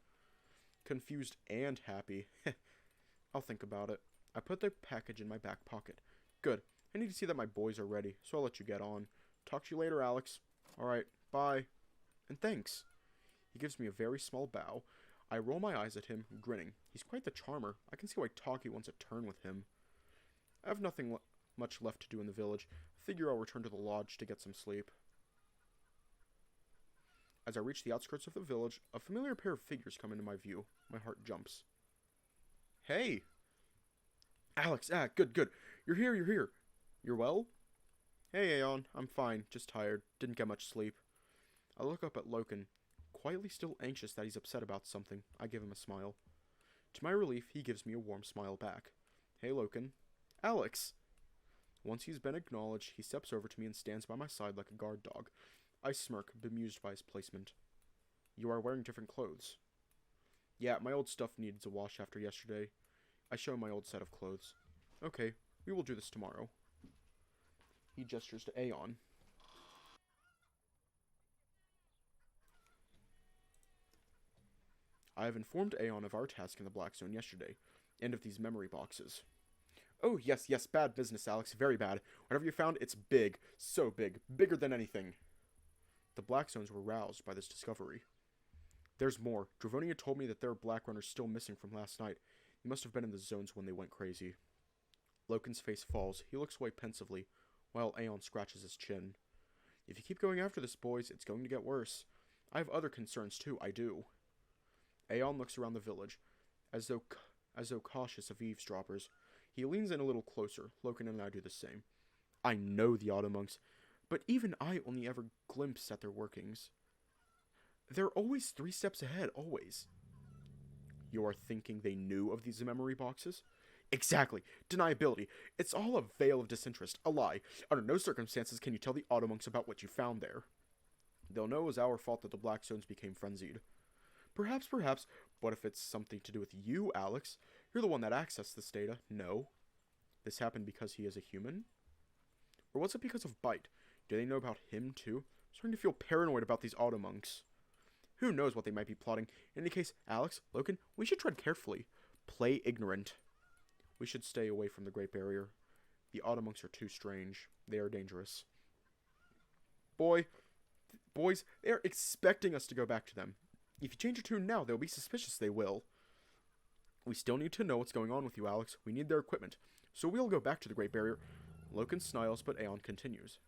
A: Confused and happy. I'll think about it. I put the package in my back pocket. Good. I need to see that my boys are ready, so I'll let you get on. Talk to you later, Alex. Alright, bye. And thanks. He gives me a very small bow. I roll my eyes at him, grinning. He's quite the charmer. I can see why Taki wants a turn with him. I have nothing much left to do in the village. I figure I'll return to the lodge to get some sleep. As I reach the outskirts of the village, a familiar pair of figures come into my view. My heart jumps. Hey! Alex, good. You're here. You're well? Hey, Aeon. I'm fine. Just tired. Didn't get much sleep. I look up at Loken, quietly still anxious that he's upset about something. I give him a smile. To my relief, he gives me a warm smile back. Hey, Loken. Alex! Once he's been acknowledged, he steps over to me and stands by my side like a guard dog. I smirk, bemused by his placement. You are wearing different clothes. Yeah, my old stuff needs a wash after yesterday. I show him my old set of clothes. Okay, we will do this tomorrow. He gestures to Aeon. I have informed Aeon of our task in the Black Zone yesterday, and of these memory boxes. Oh, yes, bad business, Alex, very bad. Whatever you found, it's big, so big, bigger than anything. The Black Zones were roused by this discovery. There's more. Dravonia told me that there are Black Runners still missing from last night. They must have been in the zones when they went crazy. Loken's face falls. He looks away pensively, while Aeon scratches his chin. If you keep going after this, boys, it's going to get worse. I have other concerns, too, I do. Aeon looks around the village, as though cautious of eavesdroppers. He leans in a little closer. Loken and I do the same. I know the Automonks, but even I only ever glimpse at their workings. They're always 3 steps ahead, always. You are thinking they knew of these memory boxes? Exactly. Deniability. It's all a veil of disinterest. A lie. Under no circumstances can you tell the Automonks about what you found there. They'll know it was our fault that the Black Zones became frenzied. Perhaps. What if it's something to do with you, Alex? You're the one that accessed this data. No. This happened because he is a human? Or was it because of Bite? Do they know about him, too? I'm starting to feel paranoid about these Automonks. Who knows what they might be plotting. In any case, Alex, Loken, we should tread carefully. Play ignorant. We should stay away from the Great Barrier. The Automonks are too strange. They are dangerous. Boys, they are expecting us to go back to them. If you change your tune now, they'll be suspicious they will. We still need to know what's going on with you, Alex. We need their equipment. So we'll go back to the Great Barrier. Loken smiles, but Aeon continues.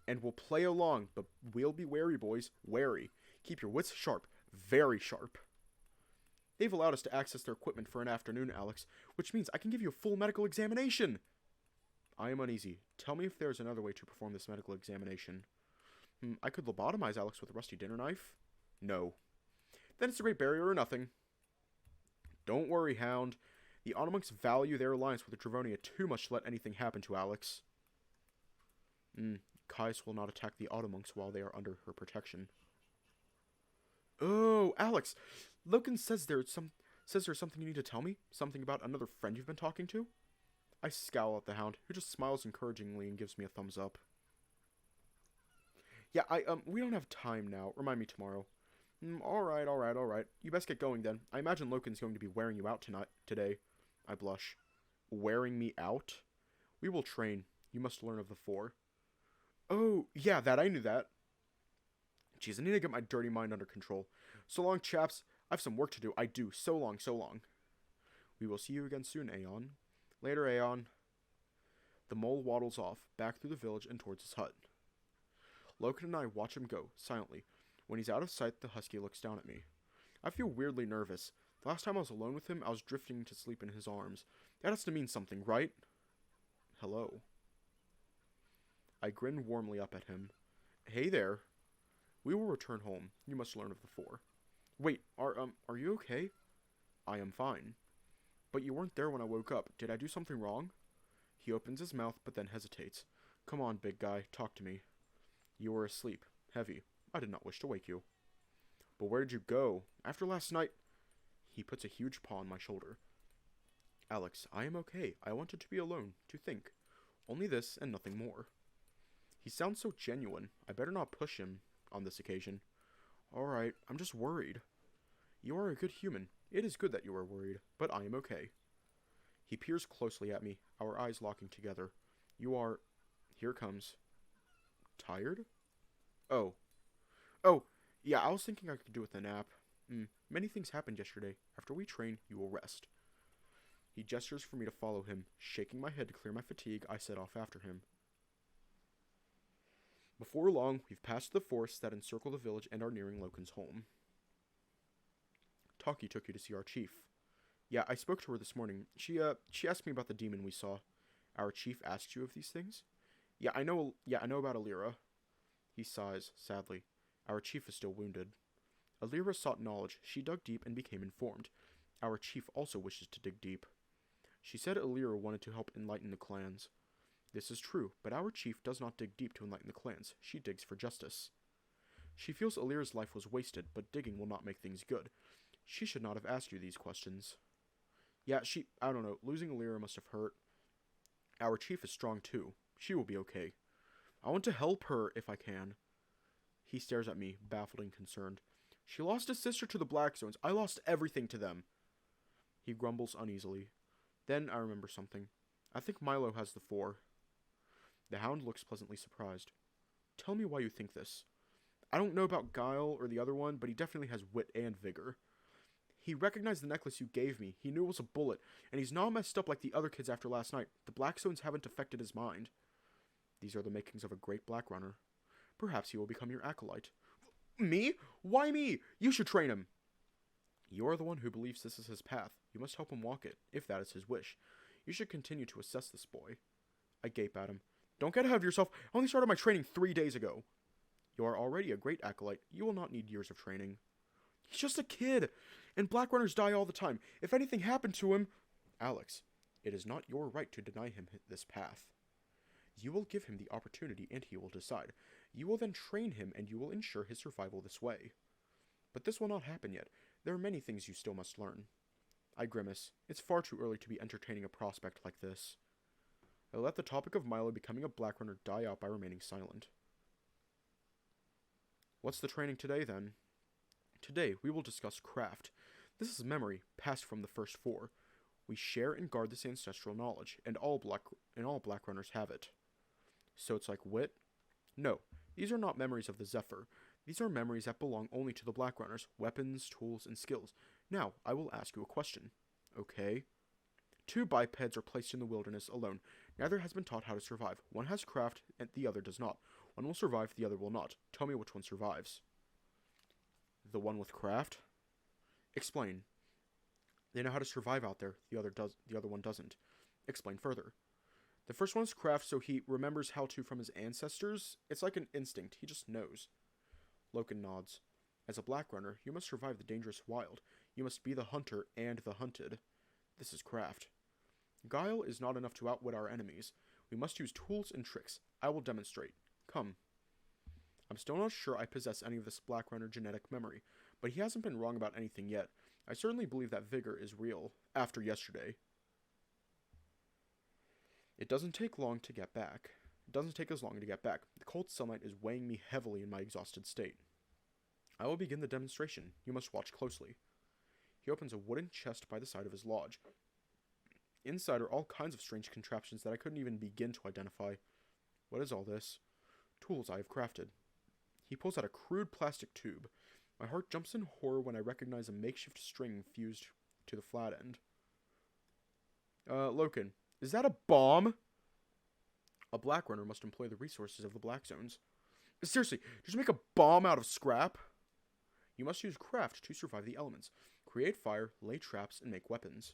A: And we'll play along, but we'll be wary, boys. Wary. Keep your wits sharp. Very sharp. They've allowed us to access their equipment for an afternoon, Alex, which means I can give you a full medical examination. I am uneasy. Tell me if there's another way to perform this medical examination. I could lobotomize Alex with a rusty dinner knife. No. Then it's the Great Barrier or nothing. Don't worry, Hound. The Automonks value their alliance with the Dravonia too much to let anything happen to Alex. Kais will not attack the Automonks while they are under her protection. Oh, Alex! Loken says there's something you need to tell me? Something about another friend you've been talking to? I scowl at the Hound, who just smiles encouragingly and gives me a thumbs up. Yeah, we don't have time now. Remind me tomorrow. Alright. You best get going then. I imagine Loken's going to be wearing you out today. I blush. Wearing me out? We will train. You must learn of the 4. Oh, yeah, I knew that. Jeez, I need to get my dirty mind under control. So long, chaps. I have some work to do. I do. So long. We will see you again soon, Aeon. Later, Aeon. The mole waddles off, back through the village and towards his hut. Loken and I watch him go, silently. When he's out of sight, the husky looks down at me. I feel weirdly nervous. The last time I was alone with him, I was drifting to sleep in his arms. That has to mean something, right? Hello. I grinned warmly up at him. Hey there. We will return home. You must learn of the four. Wait, are you okay? I am fine. But you weren't there when I woke up. Did I do something wrong? He opens his mouth, but then hesitates. Come on, big guy, talk to me. You were asleep. Heavy. I did not wish to wake you. But where did you go? After last night... He puts a huge paw on my shoulder. Alex, I am okay. I wanted to be alone, to think. Only this and nothing more. He sounds so genuine. I better not push him on this occasion. Alright, I'm just worried. You are a good human. It is good that you are worried, but I am okay. He peers closely at me, our eyes locking together. You are... Here it comes. Tired? Oh. Oh, yeah, I was thinking I could do with a nap. Many things happened yesterday. After we train, you will rest. He gestures for me to follow him. Shaking my head to clear my fatigue, I set off after him. Before long, we've passed the forests that encircle the village and are nearing Loken's home. Taki took you to see our chief. Yeah, I spoke to her this morning. She asked me about the demon we saw. Our chief asked you of these things? Yeah, I know about Alira. He sighs, sadly. Our chief is still wounded. Alira sought knowledge. She dug deep and became informed. Our chief also wishes to dig deep. She said Alira wanted to help enlighten the clans. This is true, but our chief does not dig deep to enlighten the clans. She digs for justice. She feels Alira's life was wasted, but digging will not make things good. She should not have asked you these questions. Yeah, I don't know, losing Alira must have hurt. Our chief is strong too. She will be okay. I want to help her if I can. He stares at me, baffled and concerned. She lost a sister to the Blackstones. I lost everything to them. He grumbles uneasily. Then I remember something. I think Milo has the four. The hound looks pleasantly surprised. Tell me why you think this. I don't know about Guile or the other one, but he definitely has wit and vigor. He recognized the necklace you gave me. He knew it was a bullet, and he's not messed up like the other kids after last night. The Blackstones haven't affected his mind. These are the makings of a great Black Runner. Perhaps he will become your acolyte. Me? Why me? You should train him. You are the one who believes this is his path. You must help him walk it, if that is his wish. You should continue to assess this boy. I gape at him. Don't get ahead of yourself. I only started my training 3 days ago. You are already a great acolyte. You will not need years of training. He's just a kid, and Black Runners die all the time. If anything happened to him... Alex, it is not your right to deny him this path. You will give him the opportunity, and he will decide. You will then train him, and you will ensure his survival this way. But this will not happen yet. There are many things you still must learn. I grimace. It's far too early to be entertaining a prospect like this. I let the topic of Milo becoming a Black Runner die out by remaining silent. What's the training today, then? Today, we will discuss craft. This is memory, passed from the first four. We share and guard this ancestral knowledge, and all Black Runners have it. So it's like wit? No, these are not memories of the Zephyr. These are memories that belong only to the Black Runners, weapons, tools, and skills. Now, I will ask you a question. Okay? 2 bipeds are placed in the wilderness alone. Neither has been taught how to survive. One has craft, and the other does not. One will survive, the other will not. Tell me which one survives. The one with craft? Explain. They know how to survive out there. The other one doesn't. Explain further. The first one is craft, so he remembers how to from his ancestors. It's like an instinct. He just knows. Loken nods. As a Black Runner, you must survive the dangerous wild. You must be the hunter and the hunted. This is craft. Guile is not enough to outwit our enemies. We must use tools and tricks. I will demonstrate. Come. I'm still not sure I possess any of this Black Runner genetic memory, but he hasn't been wrong about anything yet. I certainly believe that vigor is real, after yesterday. It doesn't take long to get back. It doesn't take as long to get back. The cold sunlight is weighing me heavily in my exhausted state. I will begin the demonstration. You must watch closely. He opens a wooden chest by the side of his lodge. Inside are all kinds of strange contraptions that I couldn't even begin to identify. What is all this? Tools I have crafted. He pulls out a crude plastic tube. My heart jumps in horror when I recognize a makeshift string fused to the flat end. Loken, is that a bomb? A Black Runner must employ the resources of the Black Zones. Seriously, did you make a bomb out of scrap? You must use craft to survive the elements. Create fire, lay traps, and make weapons.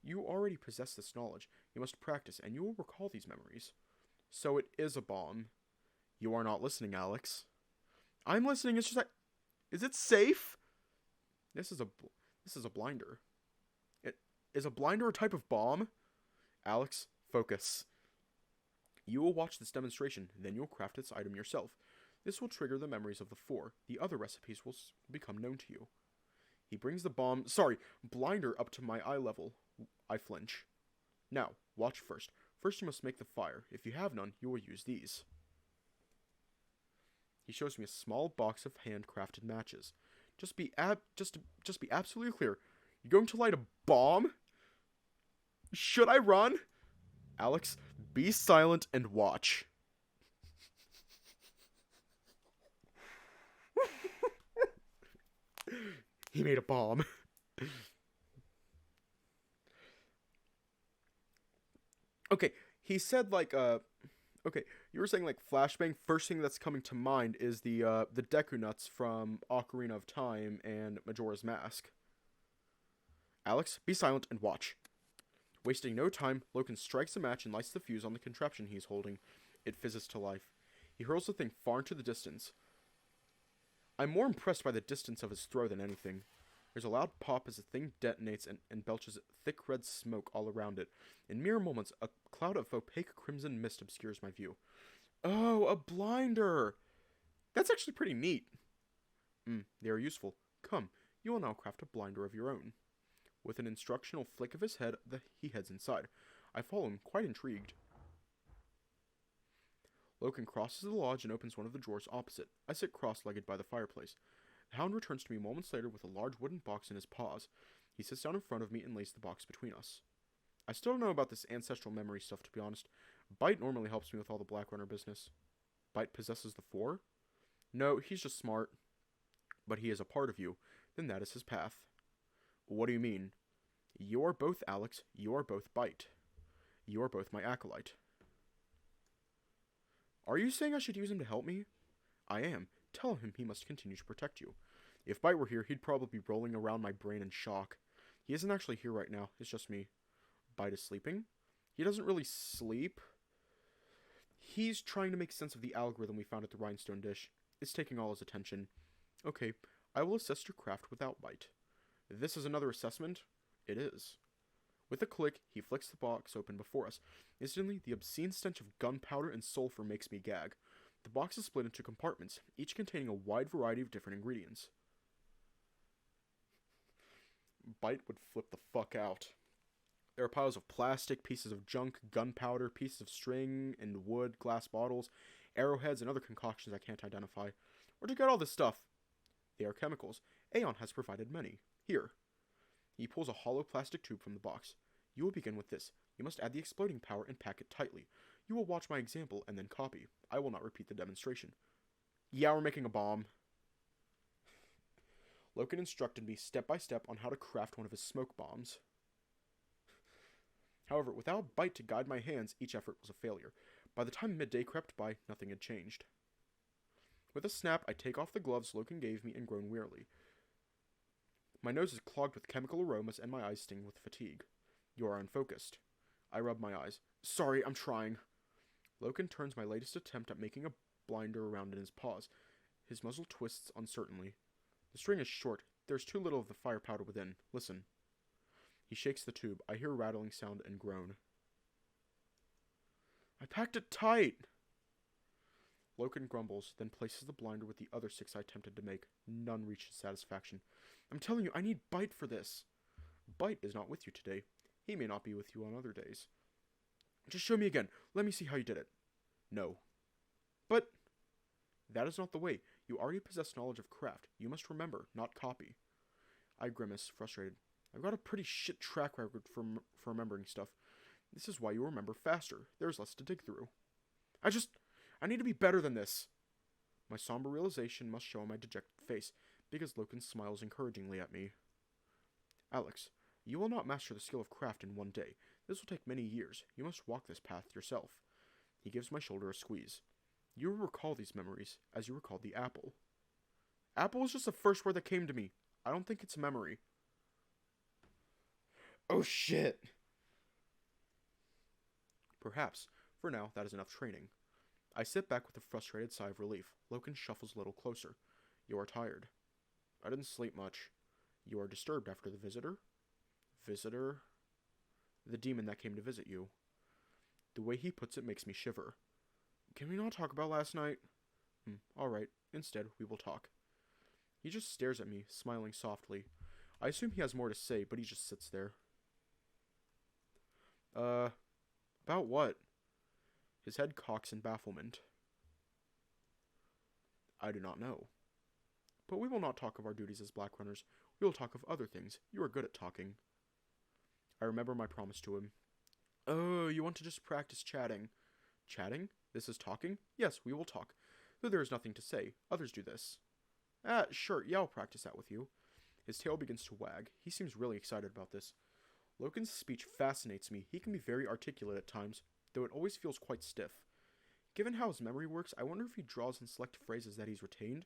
A: You already possess this knowledge. You must practice, and you will recall these memories. So it is a bomb. You are not listening, Alex. I'm listening. It's just like, is it safe? This is a blinder. It is a blinder a type of bomb? Alex, focus. You will watch this demonstration, then you'll craft its item yourself. This will trigger the memories of the four. The other recipes will become known to you. He brings the blinder up to my eye level. I flinch. Now, watch first. First you must make the fire. If you have none, you will use these. He shows me a small box of handcrafted matches. Just be absolutely clear. You're going to light a bomb? Should I run? Alex, be silent and watch. He made a bomb. Okay, he said like okay, you were saying like flashbang. First thing that's coming to mind is the Deku Nuts from Ocarina of Time and Majora's Mask. Alex, be silent and watch. Wasting no time, Loken strikes a match and lights the fuse on the contraption he's holding. It fizzes to life. He hurls the thing far into the distance. I'm more impressed by the distance of his throw than anything. There's a loud pop as the thing detonates and belches thick red smoke all around it. In mere moments, a cloud of opaque crimson mist obscures my view. Oh, a blinder! That's actually pretty neat. They are useful. Come, you will now craft a blinder of your own. With an instructional flick of his head, he heads inside. I follow him, quite intrigued. Loken crosses the lodge and opens one of the drawers opposite. I sit cross-legged by the fireplace. The hound returns to me moments later with a large wooden box in his paws. He sits down in front of me and lays the box between us. I still don't know about this ancestral memory stuff, to be honest. Bite normally helps me with all the Black Runner business. Bite possesses the four? No, he's just smart. But he is a part of you. Then that is his path. What do you mean? You are both Alex. You are both Bite. You are both my acolyte. Are you saying I should use him to help me? I am. Tell him he must continue to protect you. If Bite were here, he'd probably be rolling around my brain in shock. He isn't actually here right now. It's just me. Bite is sleeping? He doesn't really sleep. He's trying to make sense of the algorithm we found at the rhinestone dish. It's taking all his attention. Okay, I will assess your craft without Bite. This is another assessment? It is. With a click, he flicks the box open before us. Instantly, the obscene stench of gunpowder and sulfur makes me gag. The box is split into compartments, each containing a wide variety of different ingredients. Bite would flip the fuck out. There are piles of plastic, pieces of junk, gunpowder, pieces of string and wood, glass bottles, arrowheads, and other concoctions I can't identify. Where'd you get all this stuff? They are chemicals. Aeon has provided many. Here. He pulls a hollow plastic tube from the box. You will begin with this. You must add the exploding power and pack it tightly. You will watch my example and then copy. I will not repeat the demonstration. Yeah, we're making a bomb. Loken instructed me step by step on how to craft one of his smoke bombs. However, without Bite to guide my hands, each effort was a failure. By the time midday crept by, nothing had changed. With a snap, I take off the gloves Loken gave me and groan wearily. My nose is clogged with chemical aromas and my eyes sting with fatigue. You are unfocused. I rub my eyes. Sorry, I'm trying. Loken turns my latest attempt at making a blinder around in his paws. His muzzle twists uncertainly. The string is short. There's too little of the fire powder within. Listen. He shakes the tube. I hear a rattling sound and groan. I packed it tight! Loken grumbles, then places the blinder with the other 6 I attempted to make. None reaches satisfaction. I'm telling you, I need Bite for this. Bite is not with you today. He may not be with you on other days. Just show me again. Let me see how you did it. No. But that is not the way. You already possess knowledge of craft. You must remember, not copy. I grimace, frustrated. I've got a pretty shit track record for remembering stuff. This is why you remember faster. There's less to dig through. I need to be better than this. My somber realization must show on my dejected face, because Loken smiles encouragingly at me. Alex, you will not master the skill of craft in one day. This will take many years. You must walk this path yourself. He gives my shoulder a squeeze. You will recall these memories, as you recalled the apple. Apple was just the first word that came to me. I don't think it's memory. Oh shit! Perhaps, For now, that is enough training. I sit back with a frustrated sigh of relief. Loken shuffles a little closer. You are tired. I didn't sleep much. You are disturbed after the visitor? Visitor? The demon that came to visit you. The way he puts it makes me shiver. Can we not talk about last night? Alright. Instead, we will talk. He just stares at me, smiling softly. I assume he has more to say, but he just sits there. About what? His head cocks in bafflement. I do not know. But we will not talk of our duties as Black Runners. We will talk of other things. You are good at talking. I remember my promise to him. Oh, you want to just practice chatting. Chatting? This is talking? Yes, we will talk. Though there is nothing to say. Others do this. Sure, yeah, I'll practice that with you. His tail begins to wag. He seems really excited about this. Loken's speech fascinates me. He can be very articulate at times, though it always feels quite stiff. Given how his memory works, I wonder if he draws in select phrases that he's retained.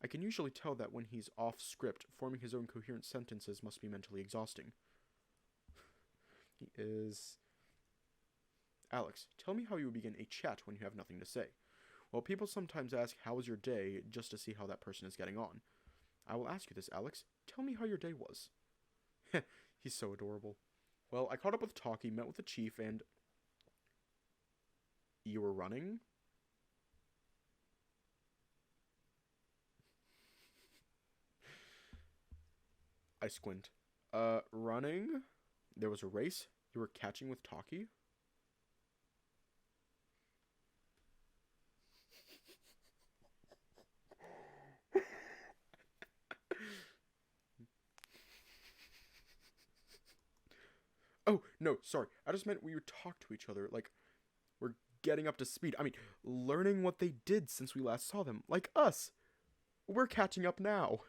A: I can usually tell that when he's off script, forming his own coherent sentences must be mentally exhausting. He is... Alex, tell me how you would begin a chat when you have nothing to say. Well, people sometimes ask, how was your day, just to see how that person is getting on. I will ask you this, Alex. Tell me how your day was. Heh, he's so adorable. Well, I caught up with Talkie, met with the chief, and... You were running? I squint. Running? There was a race? You were catching with Talkie? Oh, no, sorry. I just meant we would talk to each other. Like, we're getting up to speed. I mean, learning what they did since we last saw them. Like us. We're catching up now.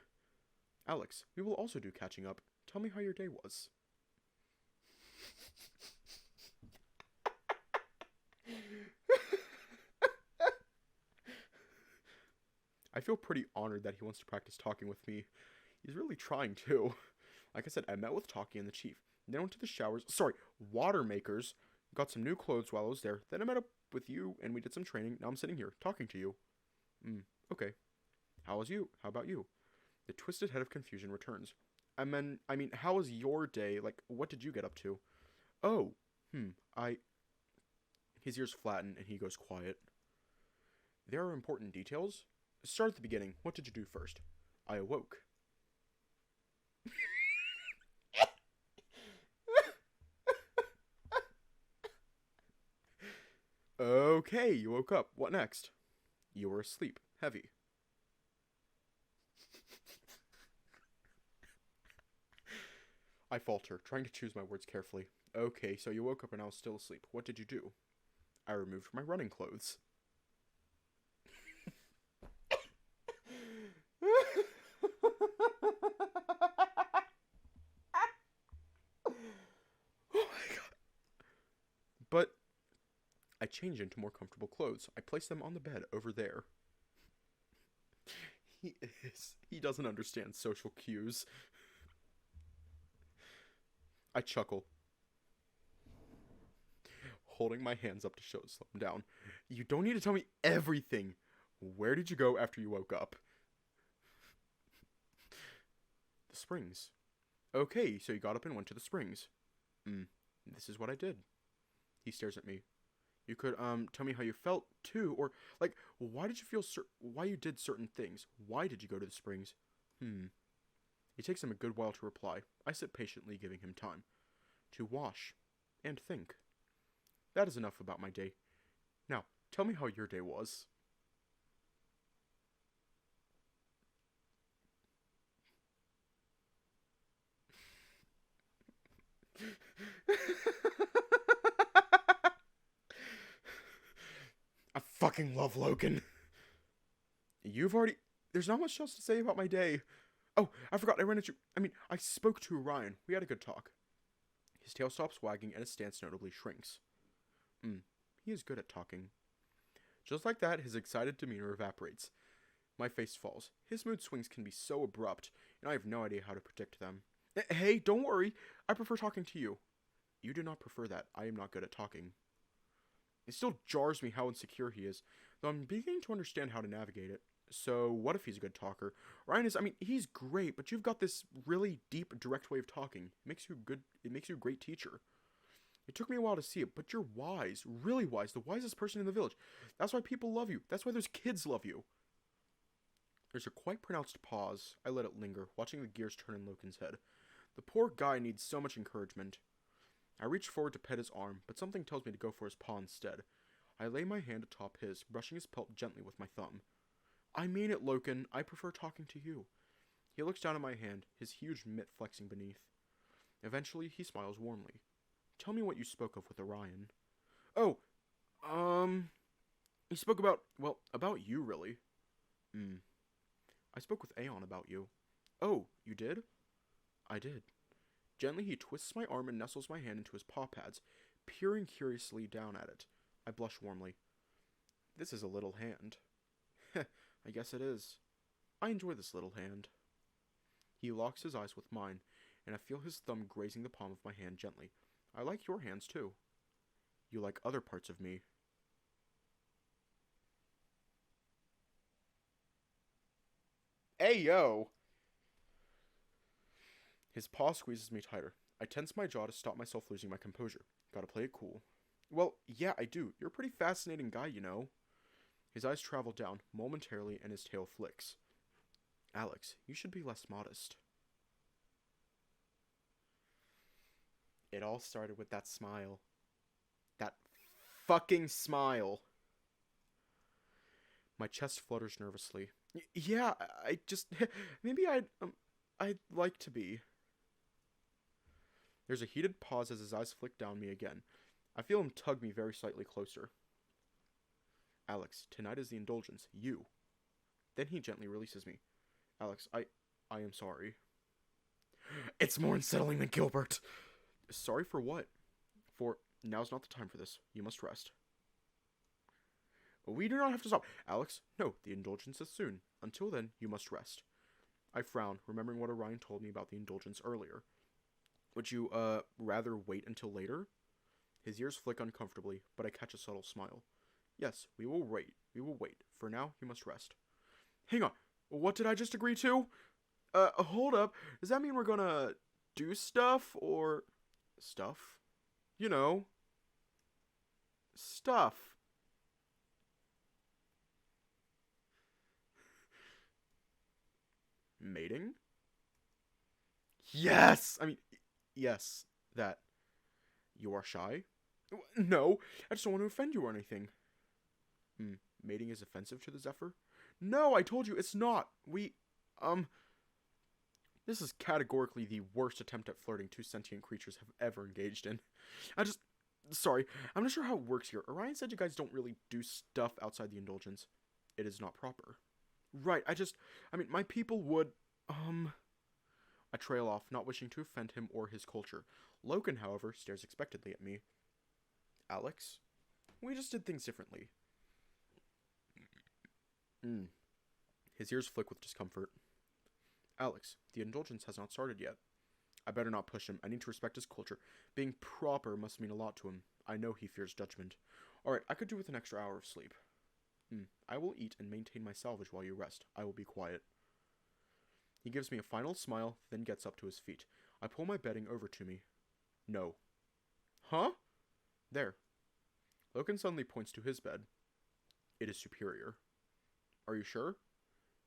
A: Alex, we will also do catching up. Tell me how your day was. I feel pretty honored that he wants to practice talking with me. He's really trying to. Like I said, I met with Talkie and the chief. Then went to the showers. Sorry, water makers. Got some new clothes while I was there. Then I met up with you and we did some training. Now I'm sitting here talking to you. Okay. How was you? How about you? The twisted head of confusion returns. I mean, how was your day? Like, what did you get up to? Oh, His ears flatten and he goes quiet. There are important details. Start at the beginning. What did you do first? I awoke. Okay, you woke up. What next? You were asleep. Heavy. I falter, trying to choose my words carefully. Okay, so you woke up and I was still asleep. What did you do? I removed my running clothes. Oh my god. But I changed into more comfortable clothes. I placed them on the bed over there. He doesn't understand social cues. I chuckle, holding my hands up to slow him down. You don't need to tell me everything. Where did you go after you woke up? The springs. Okay, so you got up and went to the springs. This is what I did. He stares at me. You could, tell me how you felt, too, or, like, why did you feel why you did certain things? Why did you go to the springs? It takes him a good while to reply. I sit patiently, giving him time to wash and think. That is enough about my day. Now, tell me how your day was. I fucking love Loken. There's not much else to say about my day. Oh, I forgot, I spoke to Ryan. We had a good talk. His tail stops wagging and his stance notably shrinks. He is good at talking. Just like that, his excited demeanor evaporates. My face falls. His mood swings can be so abrupt, and I have no idea how to predict them. Hey, don't worry. I prefer talking to you. You do not prefer that. I am not good at talking. It still jars me how insecure he is, though I'm beginning to understand how to navigate it. So, what if he's a good talker? Ryan is, I mean, he's great, but you've got this really deep, direct way of talking. It makes you a great teacher. It took me a while to see it, but you're wise, really wise, the wisest person in the village. That's why people love you. That's why those kids love you. There's a quite pronounced pause. I let it linger, watching the gears turn in Loken's head. The poor guy needs so much encouragement. I reach forward to pet his arm, but something tells me to go for his paw instead. I lay my hand atop his, brushing his pelt gently with my thumb. I mean it, Loken. I prefer talking to you. He looks down at my hand, his huge mitt flexing beneath. Eventually, he smiles warmly. Tell me what you spoke of with Orion. Oh, he spoke about, well, about you, really. I spoke with Aeon about you. Oh, you did? I did. Gently, he twists my arm and nestles my hand into his paw pads, peering curiously down at it. I blush warmly. This is a little hand. I guess it is. I enjoy this little hand. He locks his eyes with mine, and I feel his thumb grazing the palm of my hand gently. I like your hands, too. You like other parts of me. Hey, yo! His paw squeezes me tighter. I tense my jaw to stop myself losing my composure. Gotta play it cool. Well, yeah, I do. You're a pretty fascinating guy, you know. His eyes travel down, momentarily, and his tail flicks. Alex, you should be less modest. It all started with that smile. That fucking smile. My chest flutters nervously. Yeah, I just... maybe I'd like to be. There's a heated pause as his eyes flick down me again. I feel him tug me very slightly closer. Alex, tonight is the indulgence. You. Then he gently releases me. Alex, I am sorry. It's more unsettling than Gilbert. Sorry for what? For now's not the time for this. You must rest. We do not have to stop. Alex, no, the indulgence is soon. Until then, you must rest. I frown, remembering what Orion told me about the indulgence earlier. Would you, rather wait until later? His ears flick uncomfortably, but I catch a subtle smile. Yes, we will wait. We will wait. For now, you must rest. Hang on. What did I just agree to? Hold up. Does that mean we're gonna do stuff, or... Stuff? You know. Stuff. Mating? Yes! I mean, yes, that. You are shy? No, I just don't want to offend you or anything. Mating is offensive to the Zephyr? No, I told you, it's not. This is categorically the worst attempt at flirting two sentient creatures have ever engaged in. Sorry, I'm not sure how it works here. Orion said you guys don't really do stuff outside the indulgence. It is not proper. Right, my people would, I trail off, not wishing to offend him or his culture. Loken, however, stares expectantly at me. Alex? We just did things differently. His ears flick with discomfort. Alex, the indulgence has not started yet. I better not push him. I need to respect his culture. Being proper must mean a lot to him. I know he fears judgment. Alright, I could do with an extra hour of sleep. I will eat and maintain my salvage while you rest. I will be quiet. He gives me a final smile, then gets up to his feet. I pull my bedding over to me. No. Huh? There. Loken suddenly points to his bed. It is superior. Are you sure?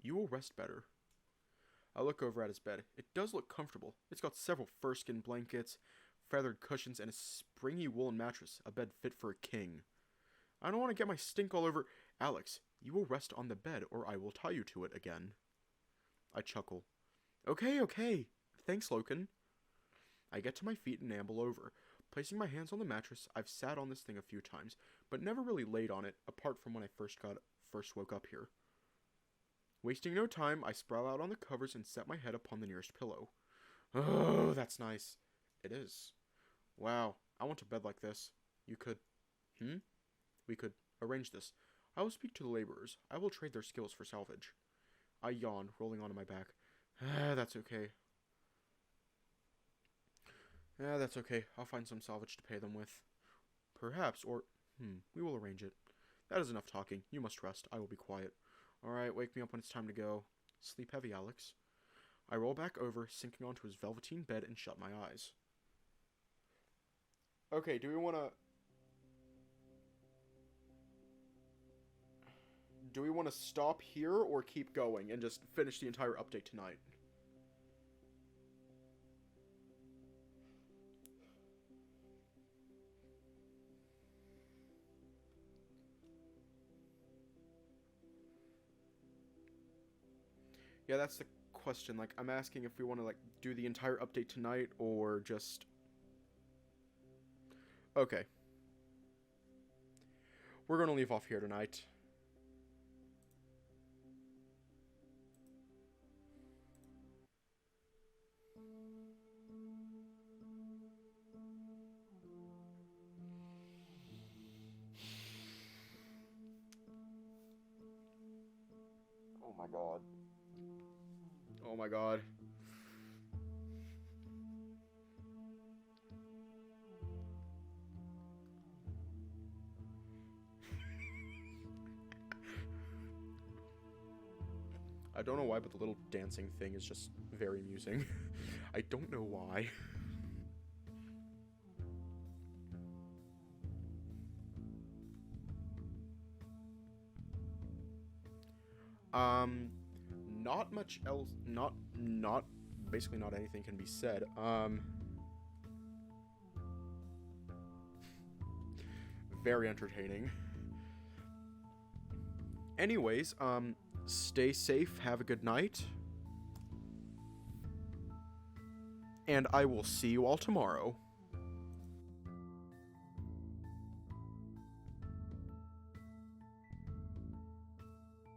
A: You will rest better. I look over at his bed. It does look comfortable. It's got several fur-skin blankets, feathered cushions, and a springy woolen mattress, a bed fit for a king. I don't want to get my stink all over... Alex, you will rest on the bed, or I will tie you to it again. I chuckle. Okay. Thanks, Loken. I get to my feet and amble over. Placing my hands on the mattress, I've sat on this thing a few times, but never really laid on it, apart from when I first woke up here. Wasting no time, I sprawl out on the covers and set my head upon the nearest pillow. Oh, that's nice. It is. Wow, I want a bed like this. You could... We could arrange this. I will speak to the laborers. I will trade their skills for salvage. I yawn, rolling onto my back. That's okay. That's okay. I'll find some salvage to pay them with. Perhaps, or... We will arrange it. That is enough talking. You must rest. I will be quiet. Alright, wake me up when it's time to go. Sleep heavy, Alex. I roll back over, sinking onto his velveteen bed, and shut my eyes. Okay, do we want to stop here or keep going and just finish the entire update tonight? Yeah, that's the question. Like, I'm asking if we want to, like, do the entire update tonight or just... Okay. We're going to leave off here tonight. Oh my god. Oh my god. I don't know why, but the little dancing thing is just very amusing. I don't know why. Not much else, basically not anything can be said. Very entertaining. Anyways, stay safe, have a good night, and I will see you all tomorrow.